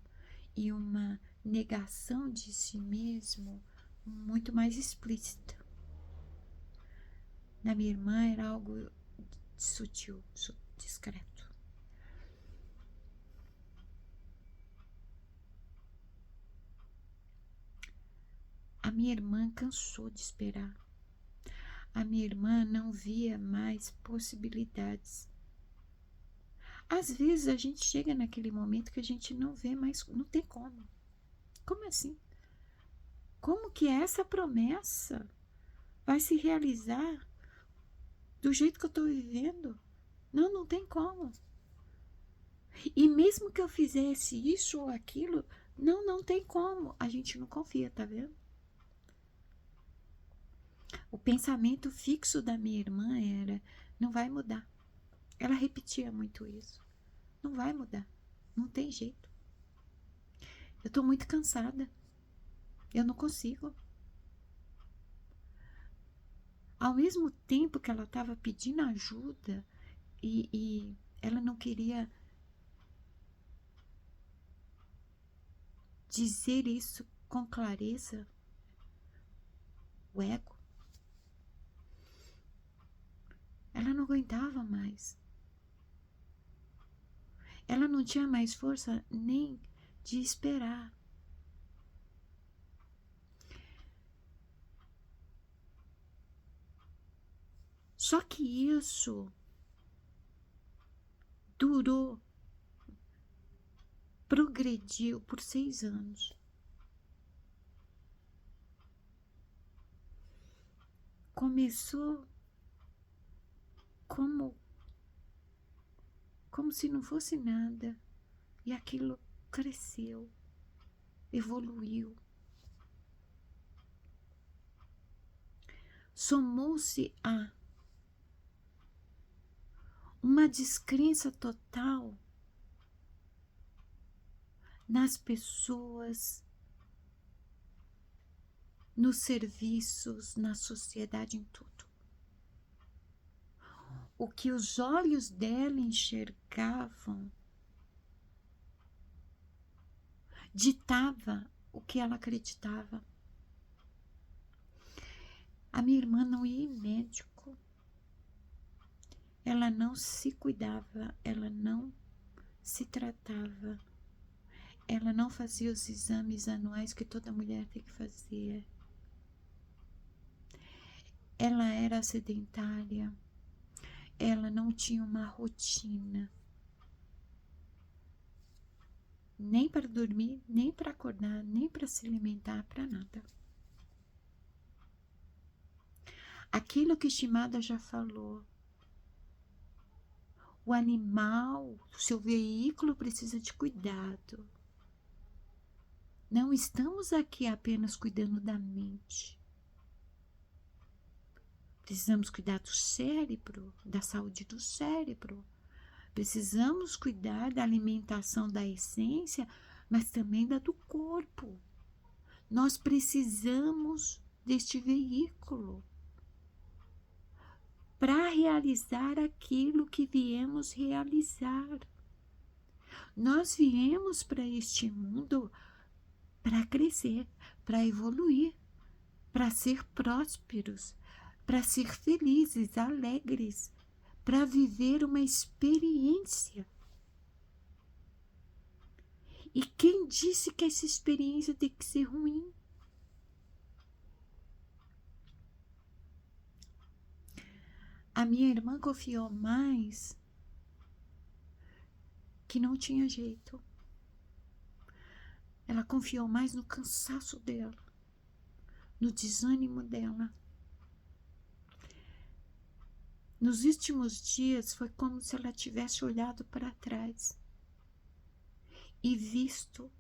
e uma negação de si mesmo muito mais explícita. Na minha irmã era algo sutil, discreto. A minha irmã cansou de esperar. A minha irmã não via mais possibilidades. Às vezes a gente chega naquele momento que a gente não vê mais, não tem como. Como assim? Como que essa promessa vai se realizar do jeito que eu estou vivendo? Não, não tem como. E mesmo que eu fizesse isso ou aquilo, não tem como. A gente não confia, tá vendo? O pensamento fixo da minha irmã era: não vai mudar. Ela repetia muito isso. Não vai mudar. Não tem jeito. Eu tô muito cansada. Eu não consigo. Ao mesmo tempo que ela estava pedindo ajuda e ela não queria dizer isso com clareza, o ego, ela não aguentava mais. Ela não tinha mais força nem de esperar. Só que isso durou, progrediu por 6 anos. Começou como se não fosse nada, e aquilo cresceu, evoluiu. Somou-se a uma descrença total nas pessoas, nos serviços, na sociedade, em tudo. O que os olhos dela enxergavam ditava o que ela acreditava. A minha irmã não ia em médico, ela não se cuidava, ela não se tratava, ela não fazia os exames anuais que toda mulher tem que fazer. Ela era sedentária, ela não tinha uma rotina, nem para dormir, nem para acordar, nem para se alimentar, para nada. Aquilo que Shimada já falou, o animal, o seu veículo precisa de cuidado. Não estamos aqui apenas cuidando da mente. Precisamos cuidar do cérebro, da saúde do cérebro. Precisamos cuidar da alimentação da essência, mas também da do corpo. Nós precisamos deste veículo para realizar aquilo que viemos realizar. Nós viemos para este mundo para crescer, para evoluir, para ser prósperos, para ser felizes, alegres, para viver uma experiência. E quem disse que essa experiência tem que ser ruim? A minha irmã confiou mais que não tinha jeito. Ela confiou mais no cansaço dela, no desânimo dela. Nos últimos dias foi como se ela tivesse olhado para trás e visto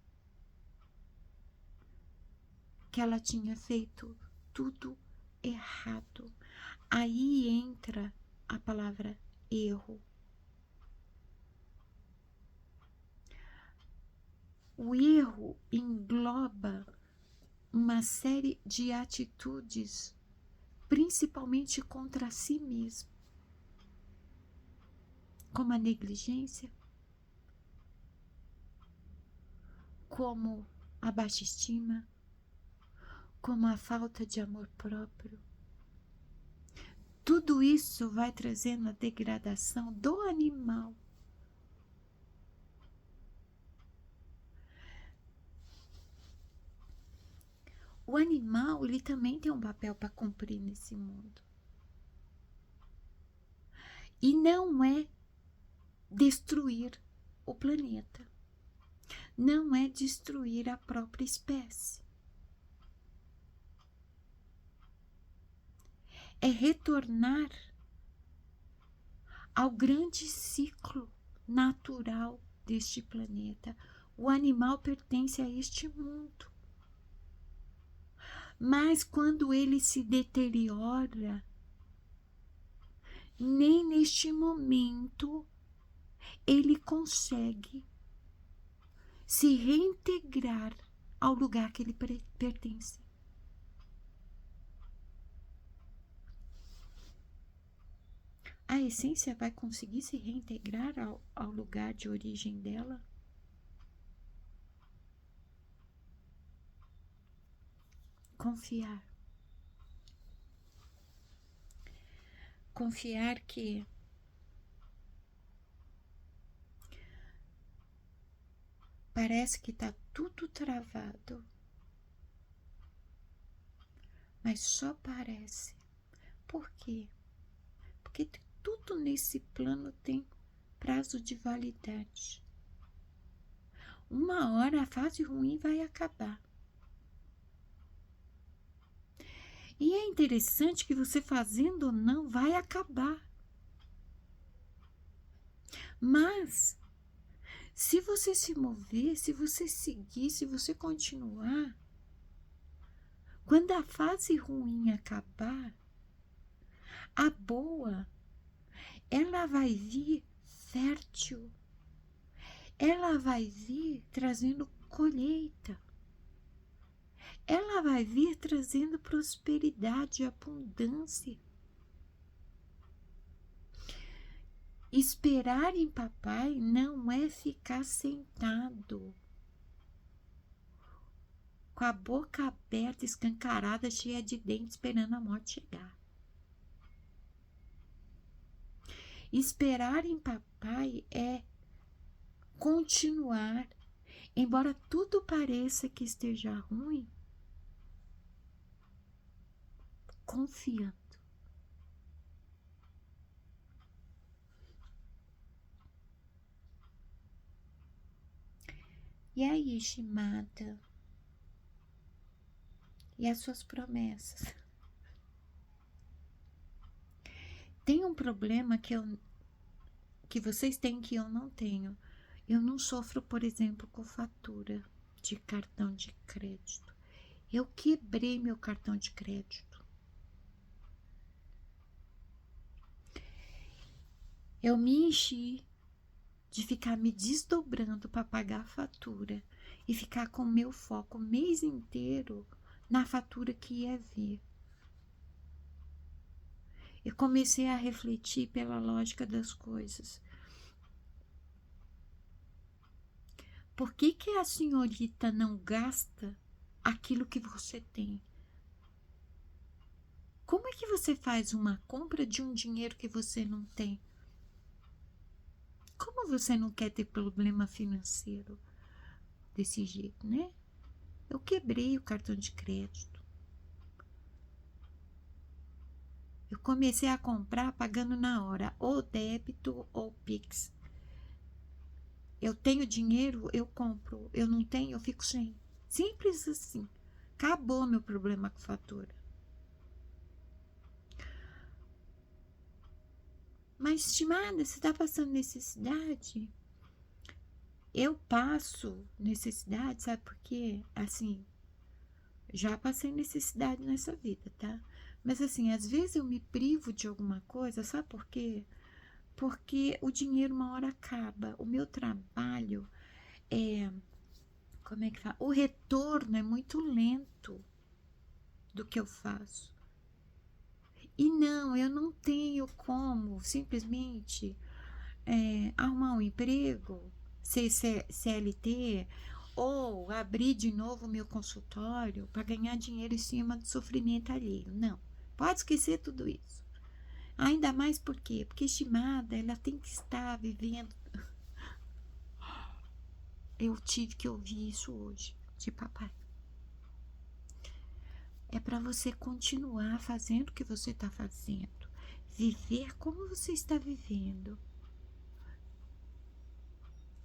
que ela tinha feito tudo errado. Aí entra a palavra erro. O erro engloba uma série de atitudes, principalmente contra si mesmo, como a negligência, como a baixa estima, como a falta de amor próprio. Tudo isso vai trazendo a degradação do animal. O animal, ele também tem um papel para cumprir nesse mundo. E não é destruir o planeta. Não é destruir a própria espécie. É retornar ao grande ciclo natural deste planeta. O animal pertence a este mundo. Mas quando ele se deteriora, nem neste momento ele consegue se reintegrar ao lugar que ele pertence. A essência vai conseguir se reintegrar ao lugar de origem dela? Confiar. Confiar que parece que está tudo travado, mas só parece. Por quê? porque tudo nesse plano tem prazo de validade. Uma hora a fase ruim vai acabar. E é interessante que você fazendo ou não vai acabar. Mas se você se mover, se você seguir, se você continuar, quando a fase ruim acabar, a boa, ela vai vir fértil. Ela vai vir trazendo colheita. Ela vai vir trazendo prosperidade, abundância. Esperar em papai não é ficar sentado com a boca aberta, escancarada, cheia de dentes, esperando a morte chegar. Esperar em papai é continuar, embora tudo pareça que esteja ruim, confiando. E aí, Shimada? E as suas promessas? Tem um problema que vocês têm que eu não tenho. Eu não sofro, por exemplo, com fatura de cartão de crédito. Eu quebrei meu cartão de crédito. Eu me enchi de ficar me desdobrando para pagar a fatura e ficar com o meu foco o mês inteiro na fatura que ia vir. Eu comecei a refletir pela lógica das coisas. Por que a senhorita não gasta aquilo que você tem? Como é que você faz uma compra de um dinheiro que você não tem? Como você não quer ter problema financeiro desse jeito, né? Eu quebrei o cartão de crédito. Eu comecei a comprar pagando na hora, ou débito ou Pix. Eu tenho dinheiro, eu compro. Eu não tenho, eu fico sem. Simples assim. Acabou meu problema com fatura. Mas, estimada, você está passando necessidade? Eu passo necessidade, sabe por quê? Assim, já passei necessidade nessa vida, tá? Mas assim, às vezes eu me privo de alguma coisa, sabe por quê? Porque o dinheiro uma hora acaba. O meu trabalho é, como é que fala? O retorno é muito lento do que eu faço. E não, eu não tenho como simplesmente arrumar um emprego, ser CLT, ou abrir de novo o meu consultório para ganhar dinheiro em cima do sofrimento alheio. Não, pode esquecer tudo isso. Ainda mais por quê? Porque a estimada, ela tem que estar vivendo. Eu tive que ouvir isso hoje de papai. É para você continuar fazendo o que você está fazendo. Viver como você está vivendo.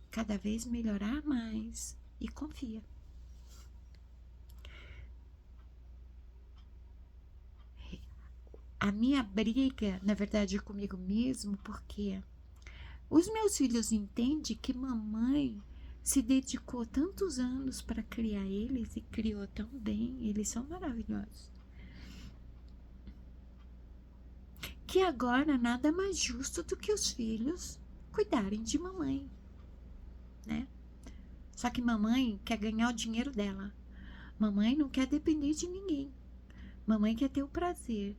Cada vez melhorar mais. E confia. A minha briga, na verdade, é comigo mesmo, porque os meus filhos entendem que mamãe se dedicou tantos anos para criar eles e criou tão bem. Eles são maravilhosos. Que agora nada mais justo do que os filhos cuidarem de mamãe, né? Só que mamãe quer ganhar o dinheiro dela. Mamãe não quer depender de ninguém. Mamãe quer ter o prazer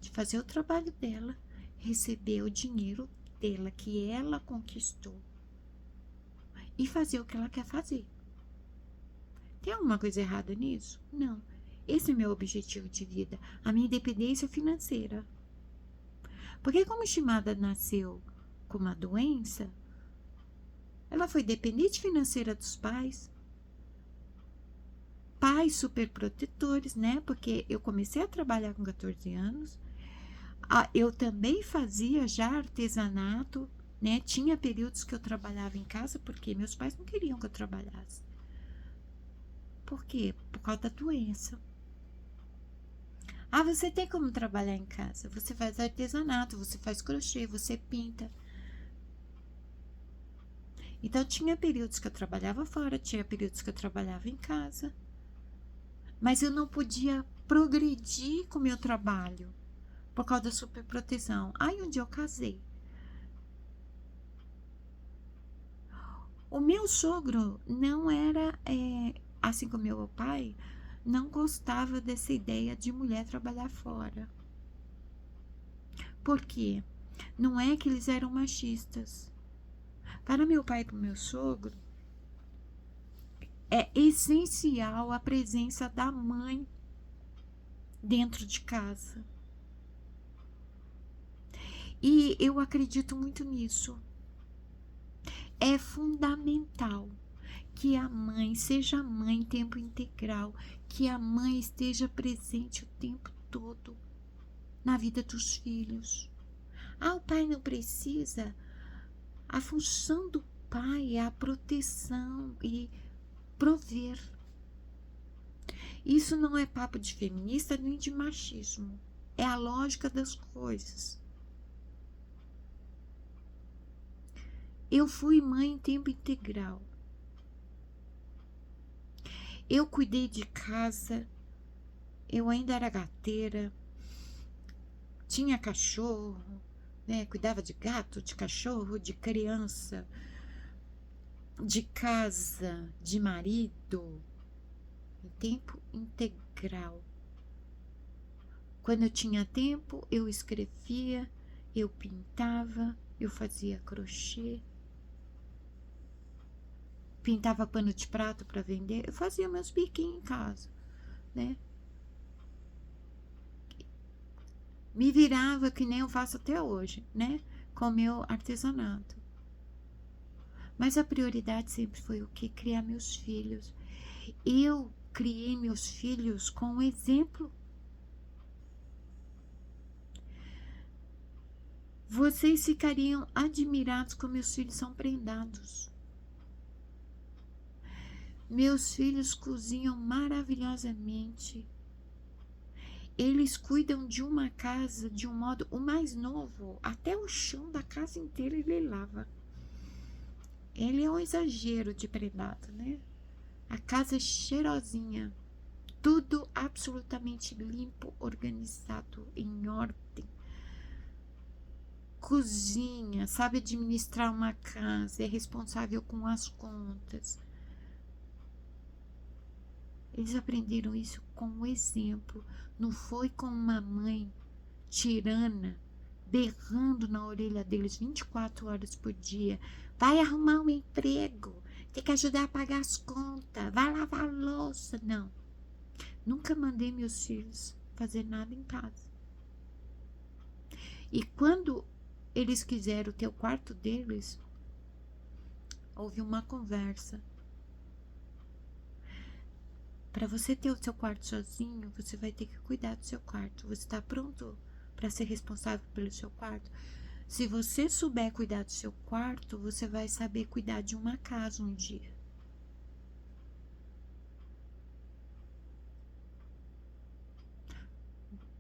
de fazer o trabalho dela, receber o dinheiro dela que ela conquistou e fazer o que ela quer fazer. Tem alguma coisa errada nisso? Não. Esse é meu objetivo de vida, a minha independência financeira. Porque como estimada nasceu com uma doença, ela foi dependente financeira dos pais. Pais super protetores, né? Porque eu comecei a trabalhar com 14 anos. Eu também fazia já artesanato, né? Tinha períodos que eu trabalhava em casa, porque meus pais não queriam que eu trabalhasse. Por quê? Por causa da doença. Você tem como trabalhar em casa? Você faz artesanato, você faz crochê, você pinta. Então, tinha períodos que eu trabalhava fora, tinha períodos que eu trabalhava em casa. Mas eu não podia progredir com o meu trabalho por causa da superproteção. Aí, um dia eu casei. O meu sogro não era, assim como meu pai, não gostava dessa ideia de mulher trabalhar fora. Por quê? Não é que eles eram machistas. Para meu pai e para o meu sogro, é essencial a presença da mãe dentro de casa. E eu acredito muito nisso. É fundamental que a mãe seja mãe em tempo integral, que a mãe esteja presente o tempo todo na vida dos filhos. O pai não precisa. A função do pai é a proteção e prover. Isso não é papo de feminista nem de machismo. É a lógica das coisas. Eu fui mãe em tempo integral. Eu cuidei de casa, eu ainda era gateira, tinha cachorro, né? Cuidava de gato, de cachorro, de criança, de casa, de marido, em tempo integral. Quando eu tinha tempo, eu escrevia, eu pintava, eu fazia crochê, pintava pano de prato para vender, eu fazia meus biquinhos em casa, né? Me virava que nem eu faço até hoje, né? Com meu artesanato. Mas a prioridade sempre foi o quê? Criar meus filhos. Eu criei meus filhos com um exemplo. Vocês ficariam admirados como meus filhos são prendados. Meus filhos cozinham maravilhosamente. Eles cuidam de uma casa de um modo, o mais novo, até o chão da casa inteira ele lava. Ele é um exagero de prendado, né? A casa é cheirosinha, tudo absolutamente limpo, organizado, em ordem. Cozinha, sabe administrar uma casa, é responsável com as contas. Eles aprenderam isso com o exemplo, não foi com uma mãe tirana, berrando na orelha deles 24 horas por dia. Vai arrumar um emprego, tem que ajudar a pagar as contas, vai lavar a louça. Não, nunca mandei meus filhos fazer nada em casa. E quando eles quiseram ter o quarto deles, houve uma conversa. Para você ter o seu quarto sozinho, você vai ter que cuidar do seu quarto. Você está pronto para ser responsável pelo seu quarto? Se você souber cuidar do seu quarto, você vai saber cuidar de uma casa um dia.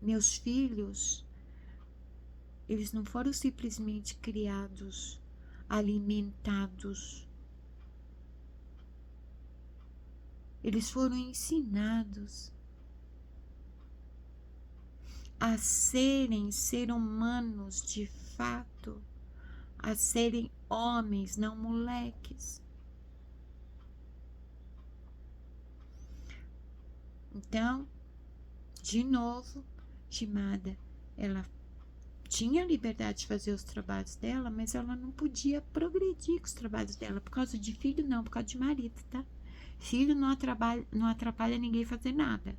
Meus filhos, eles não foram simplesmente criados, alimentados. Eles foram ensinados a serem seres humanos de fato, a serem homens, não moleques. Então, de novo, Shimada, ela tinha a liberdade de fazer os trabalhos dela, mas ela não podia progredir com os trabalhos dela, por causa de filho não, por causa de marido, tá? Filho não atrapalha ninguém fazer nada.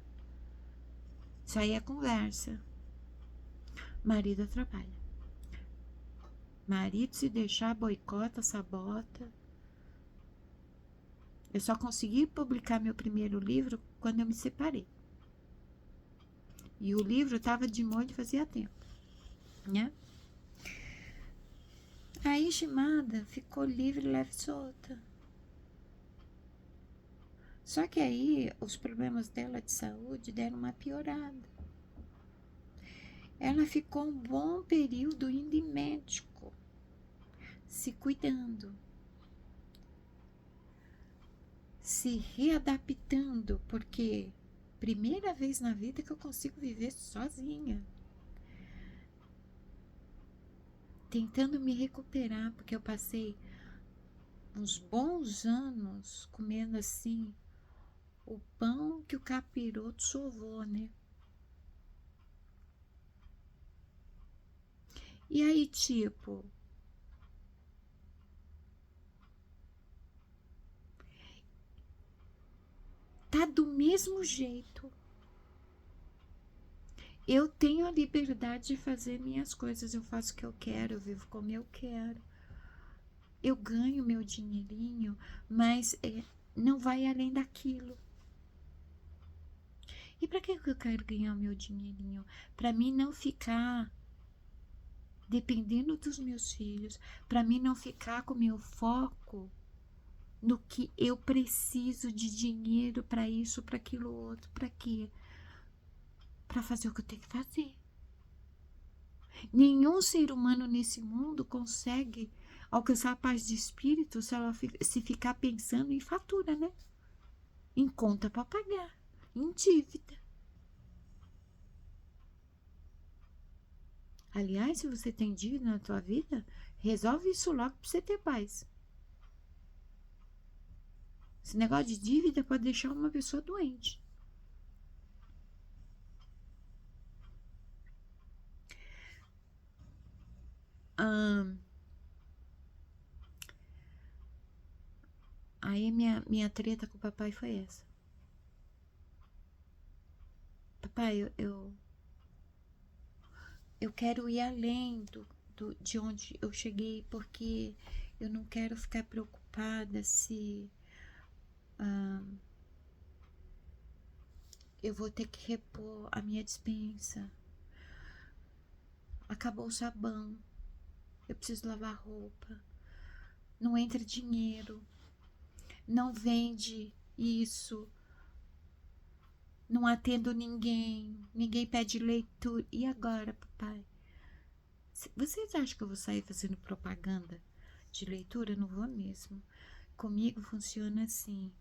Isso aí é conversa. Marido atrapalha. Marido, se deixar, boicota, sabota. Eu só consegui publicar meu primeiro livro quando eu me separei. E o livro estava de molho fazia tempo. né? Aí Shimada ficou livre, leve e solta. Só que aí os problemas dela de saúde deram uma piorada. Ela ficou um bom período indo em médico, se cuidando, se readaptando, porque primeira vez na vida que eu consigo viver sozinha. Tentando me recuperar, porque eu passei uns bons anos comendo assim o pão que o capiroto sovou, né? E aí, tipo, tá do mesmo jeito. Eu tenho a liberdade de fazer minhas coisas, eu faço o que eu quero, eu vivo como eu quero. Eu ganho meu dinheirinho, mas não vai além daquilo. E para que eu quero ganhar o meu dinheirinho? Para mim não ficar dependendo dos meus filhos, para mim não ficar com meu foco no que eu preciso de dinheiro para isso, para aquilo outro, para quê? Para fazer o que eu tenho que fazer. Nenhum ser humano nesse mundo consegue alcançar a paz de espírito se ficar pensando em fatura, né? Em conta para pagar, em dívida. Aliás, se você tem dívida na tua vida, resolve isso logo para você ter paz. Esse negócio de dívida pode deixar uma pessoa doente. Aí minha treta com o papai foi essa. Papai, eu quero ir além de onde eu cheguei, porque eu não quero ficar preocupada se eu vou ter que repor a minha despensa. Acabou o sabão, eu preciso lavar roupa, não entra dinheiro, não vende isso, não atendo ninguém, ninguém pede leitura. E agora, papai? Vocês acham que eu vou sair fazendo propaganda de leitura? Não vou mesmo. Comigo funciona assim.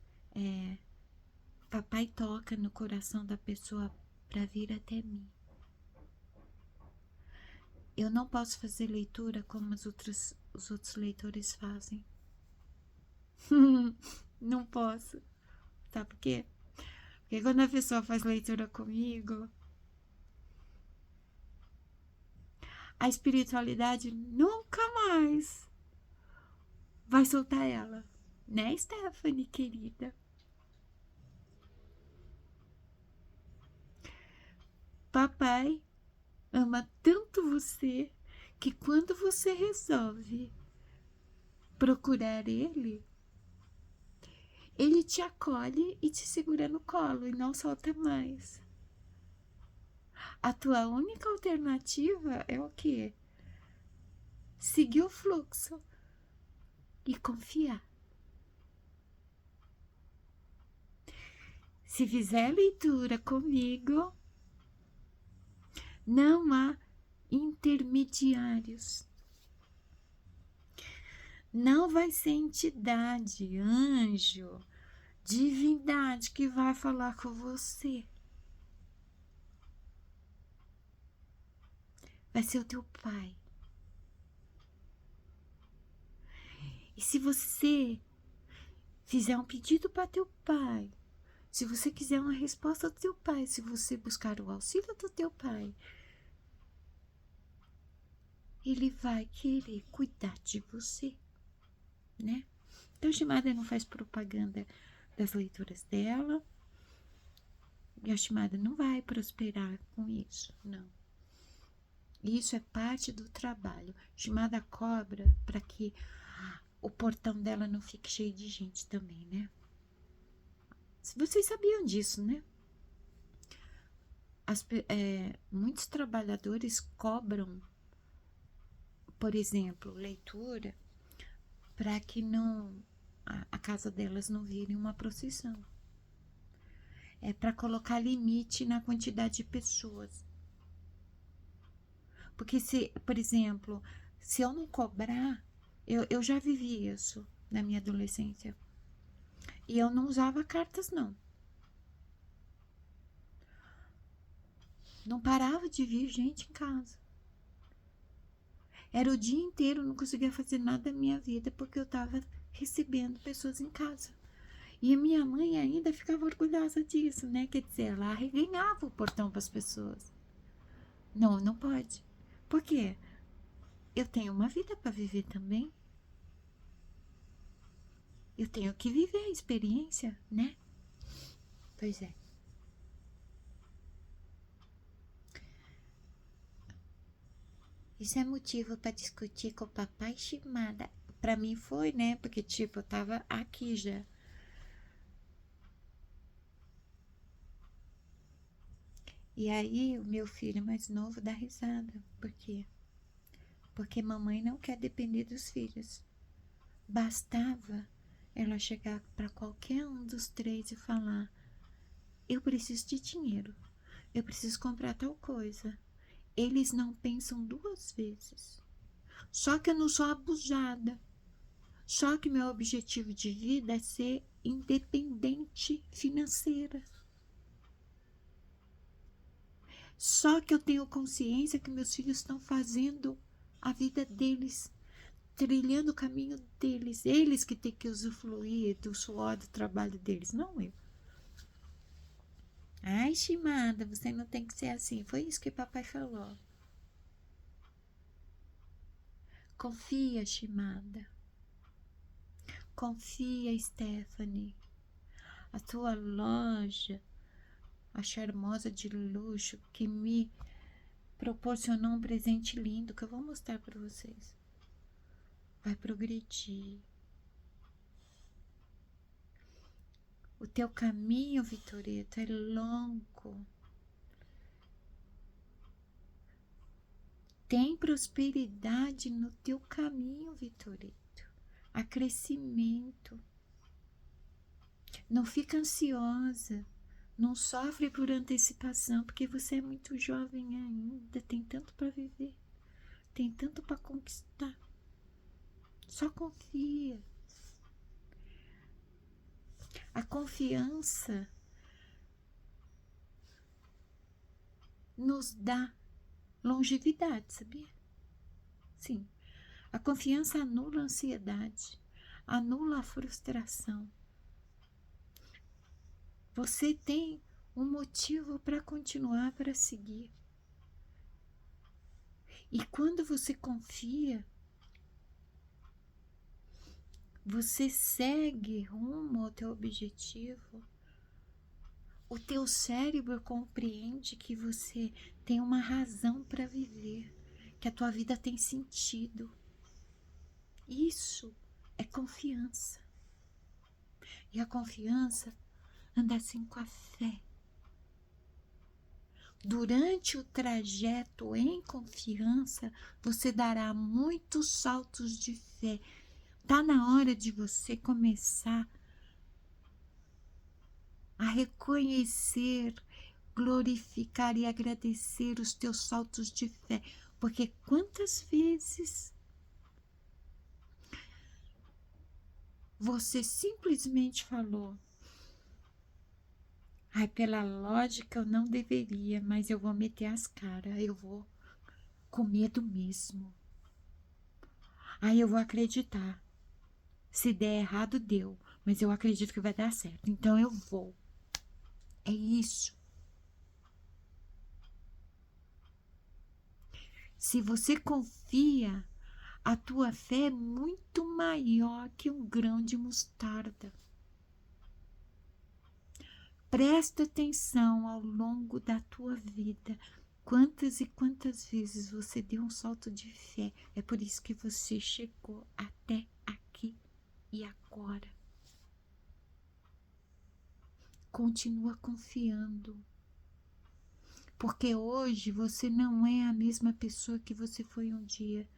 Papai toca no coração da pessoa para vir até mim. Eu não posso fazer leitura como os outros leitores fazem. Não posso. Sabe por quê? Porque quando a pessoa faz leitura comigo, a espiritualidade nunca mais vai soltar ela. Né, Stephanie, querida? Papai ama tanto você que quando você resolve procurar ele, ele te acolhe e te segura no colo e não solta mais. A tua única alternativa é o quê? Seguir o fluxo e confiar. Se fizer leitura comigo, não há intermediários. Não vai ser entidade, anjo, divindade que vai falar com você. Vai ser o teu pai. E se você fizer um pedido para teu pai, se você quiser uma resposta do teu pai, se você buscar o auxílio do teu pai, ele vai querer cuidar de você, né? Então, Shimada não faz propaganda das leituras dela. E a Shimada não vai prosperar com isso, não. Isso é parte do trabalho. Shimada cobra para que o portão dela não fique cheio de gente também, né? Vocês sabiam disso, né? Muitos trabalhadores cobram por exemplo, leitura, para que não a casa delas não vire uma procissão. É para colocar limite na quantidade de pessoas. Porque se, por exemplo, se eu não cobrar, eu já vivi isso na minha adolescência. E eu não usava cartas, não. Não parava de vir gente em casa. Era o dia inteiro, não conseguia fazer nada da minha vida porque eu estava recebendo pessoas em casa. E a minha mãe ainda ficava orgulhosa disso, né? Quer dizer, ela arreganhava o portão para as pessoas. Não, não pode. Por quê? Eu tenho uma vida para viver também. Eu tenho que viver a experiência, né? Pois é. Isso é motivo para discutir com o papai Shimada. Para mim foi, né? Porque, tipo, eu tava aqui já. E aí, o meu filho mais novo dá risada. Por quê? Porque mamãe não quer depender dos filhos. Bastava ela chegar para qualquer um dos três e falar: eu preciso de dinheiro, eu preciso comprar tal coisa. Eles não pensam duas vezes. Só que eu não sou abusada. Só que meu objetivo de vida é ser independente financeira. Só que eu tenho consciência que meus filhos estão fazendo a vida deles, trilhando o caminho deles. Eles que têm que usufruir do suor do trabalho deles, não eu. Ai, Shimada, você não tem que ser assim. Foi isso que papai falou. Confia, Shimada. Confia, Stephanie. A tua loja, a charmosa de luxo que me proporcionou um presente lindo que eu vou mostrar para vocês. Vai progredir. O teu caminho, Vitoreto, é longo. Tem prosperidade no teu caminho, Vitoreto. Há crescimento. Não fica ansiosa. Não sofre por antecipação, porque você é muito jovem ainda. Tem tanto para viver. Tem tanto para conquistar. Só confia. A confiança nos dá longevidade, sabia? Sim. A confiança anula a ansiedade, anula a frustração. Você tem um motivo para continuar, para seguir. E quando você confia, você segue rumo ao teu objetivo. O teu cérebro compreende que você tem uma razão para viver, que a tua vida tem sentido. Isso é confiança. E a confiança anda assim com a fé. Durante o trajeto em confiança, você dará muitos saltos de fé. Tá na hora de você começar a reconhecer, glorificar e agradecer os teus saltos de fé. Porque quantas vezes você simplesmente falou: ai, pela lógica eu não deveria, mas eu vou meter as caras, eu vou com medo mesmo. Aí eu vou acreditar. Se der errado, deu. Mas eu acredito que vai dar certo. Então eu vou. É isso. Se você confia, a tua fé é muito maior que um grão de mostarda. Presta atenção ao longo da tua vida. Quantas e quantas vezes você deu um salto de fé. É por isso que você chegou até aqui e agora. Continua confiando. Porque hoje você não é a mesma pessoa que você foi um dia.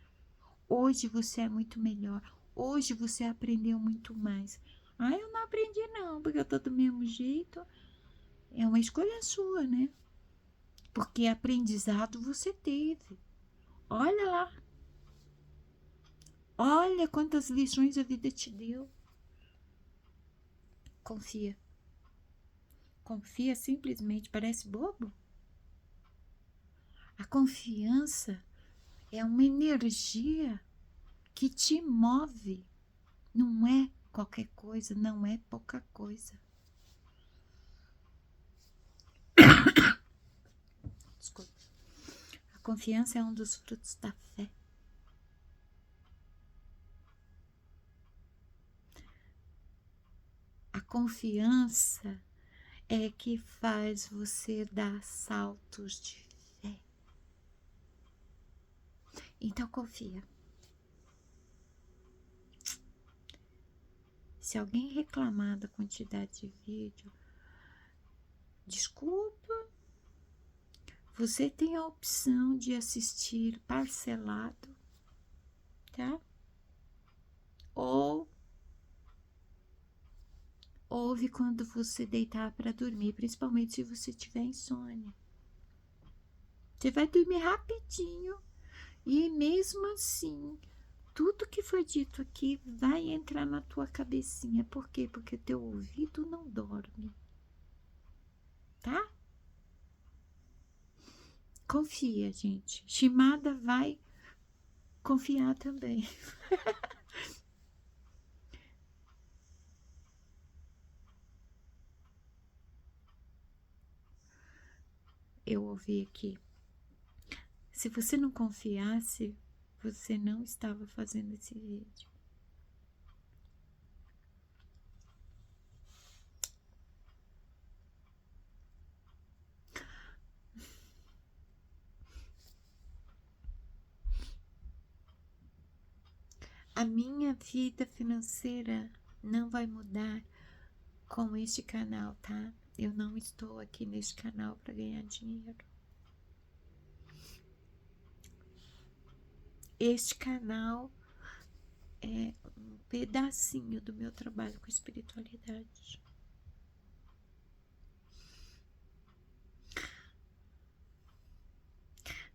Hoje você é muito melhor. Hoje você aprendeu muito mais. Ah, eu não aprendi não, porque eu tô do mesmo jeito. É uma escolha sua, né? Porque aprendizado você teve. Olha lá. Olha quantas lições a vida te deu. Confia. Confia simplesmente. Parece bobo? A confiança é uma energia que te move. Não é qualquer coisa, não é pouca coisa. Desculpa. A confiança é um dos frutos da fé. A confiança é que faz você dar saltos de fé. Então confia. Se alguém reclamar da quantidade de vídeo, desculpa, você tem a opção de assistir parcelado, tá? Ou ouve quando você deitar para dormir, principalmente se você tiver insônia. Você vai dormir rapidinho e mesmo assim, tudo que foi dito aqui vai entrar na tua cabecinha. Por quê? Porque teu ouvido não dorme, tá? Confia, gente. Shimada vai confiar também. Eu ouvi aqui. Se você não confiasse, você não estava fazendo esse vídeo. A minha vida financeira não vai mudar com este canal, tá? Eu não estou aqui neste canal para ganhar dinheiro. Este canal é um pedacinho do meu trabalho com espiritualidade.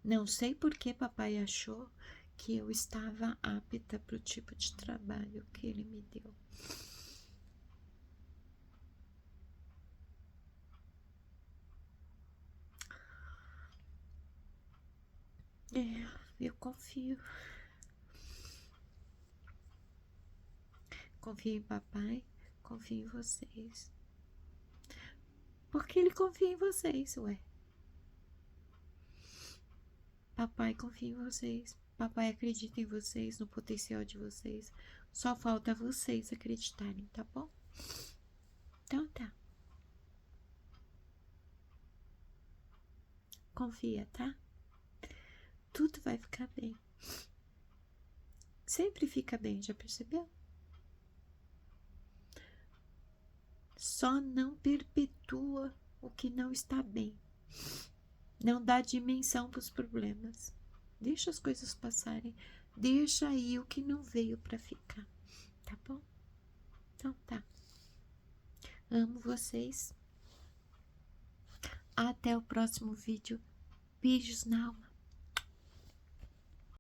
Não sei por que papai achou que eu estava apta para o tipo de trabalho que ele me deu. Eu confio. Confio em papai, confio em vocês. Porque ele confia em vocês, ué. Papai confia em vocês. Papai acredita em vocês, no potencial de vocês. Só falta vocês acreditarem, tá bom? Então tá. Confia, tá? Tudo vai ficar bem. Sempre fica bem, já percebeu? Só não perpetua o que não está bem. Não dá dimensão para os problemas. Deixa as coisas passarem. Deixa aí o que não veio para ficar. Tá bom? Então tá. Amo vocês. Até o próximo vídeo. Beijos na alma.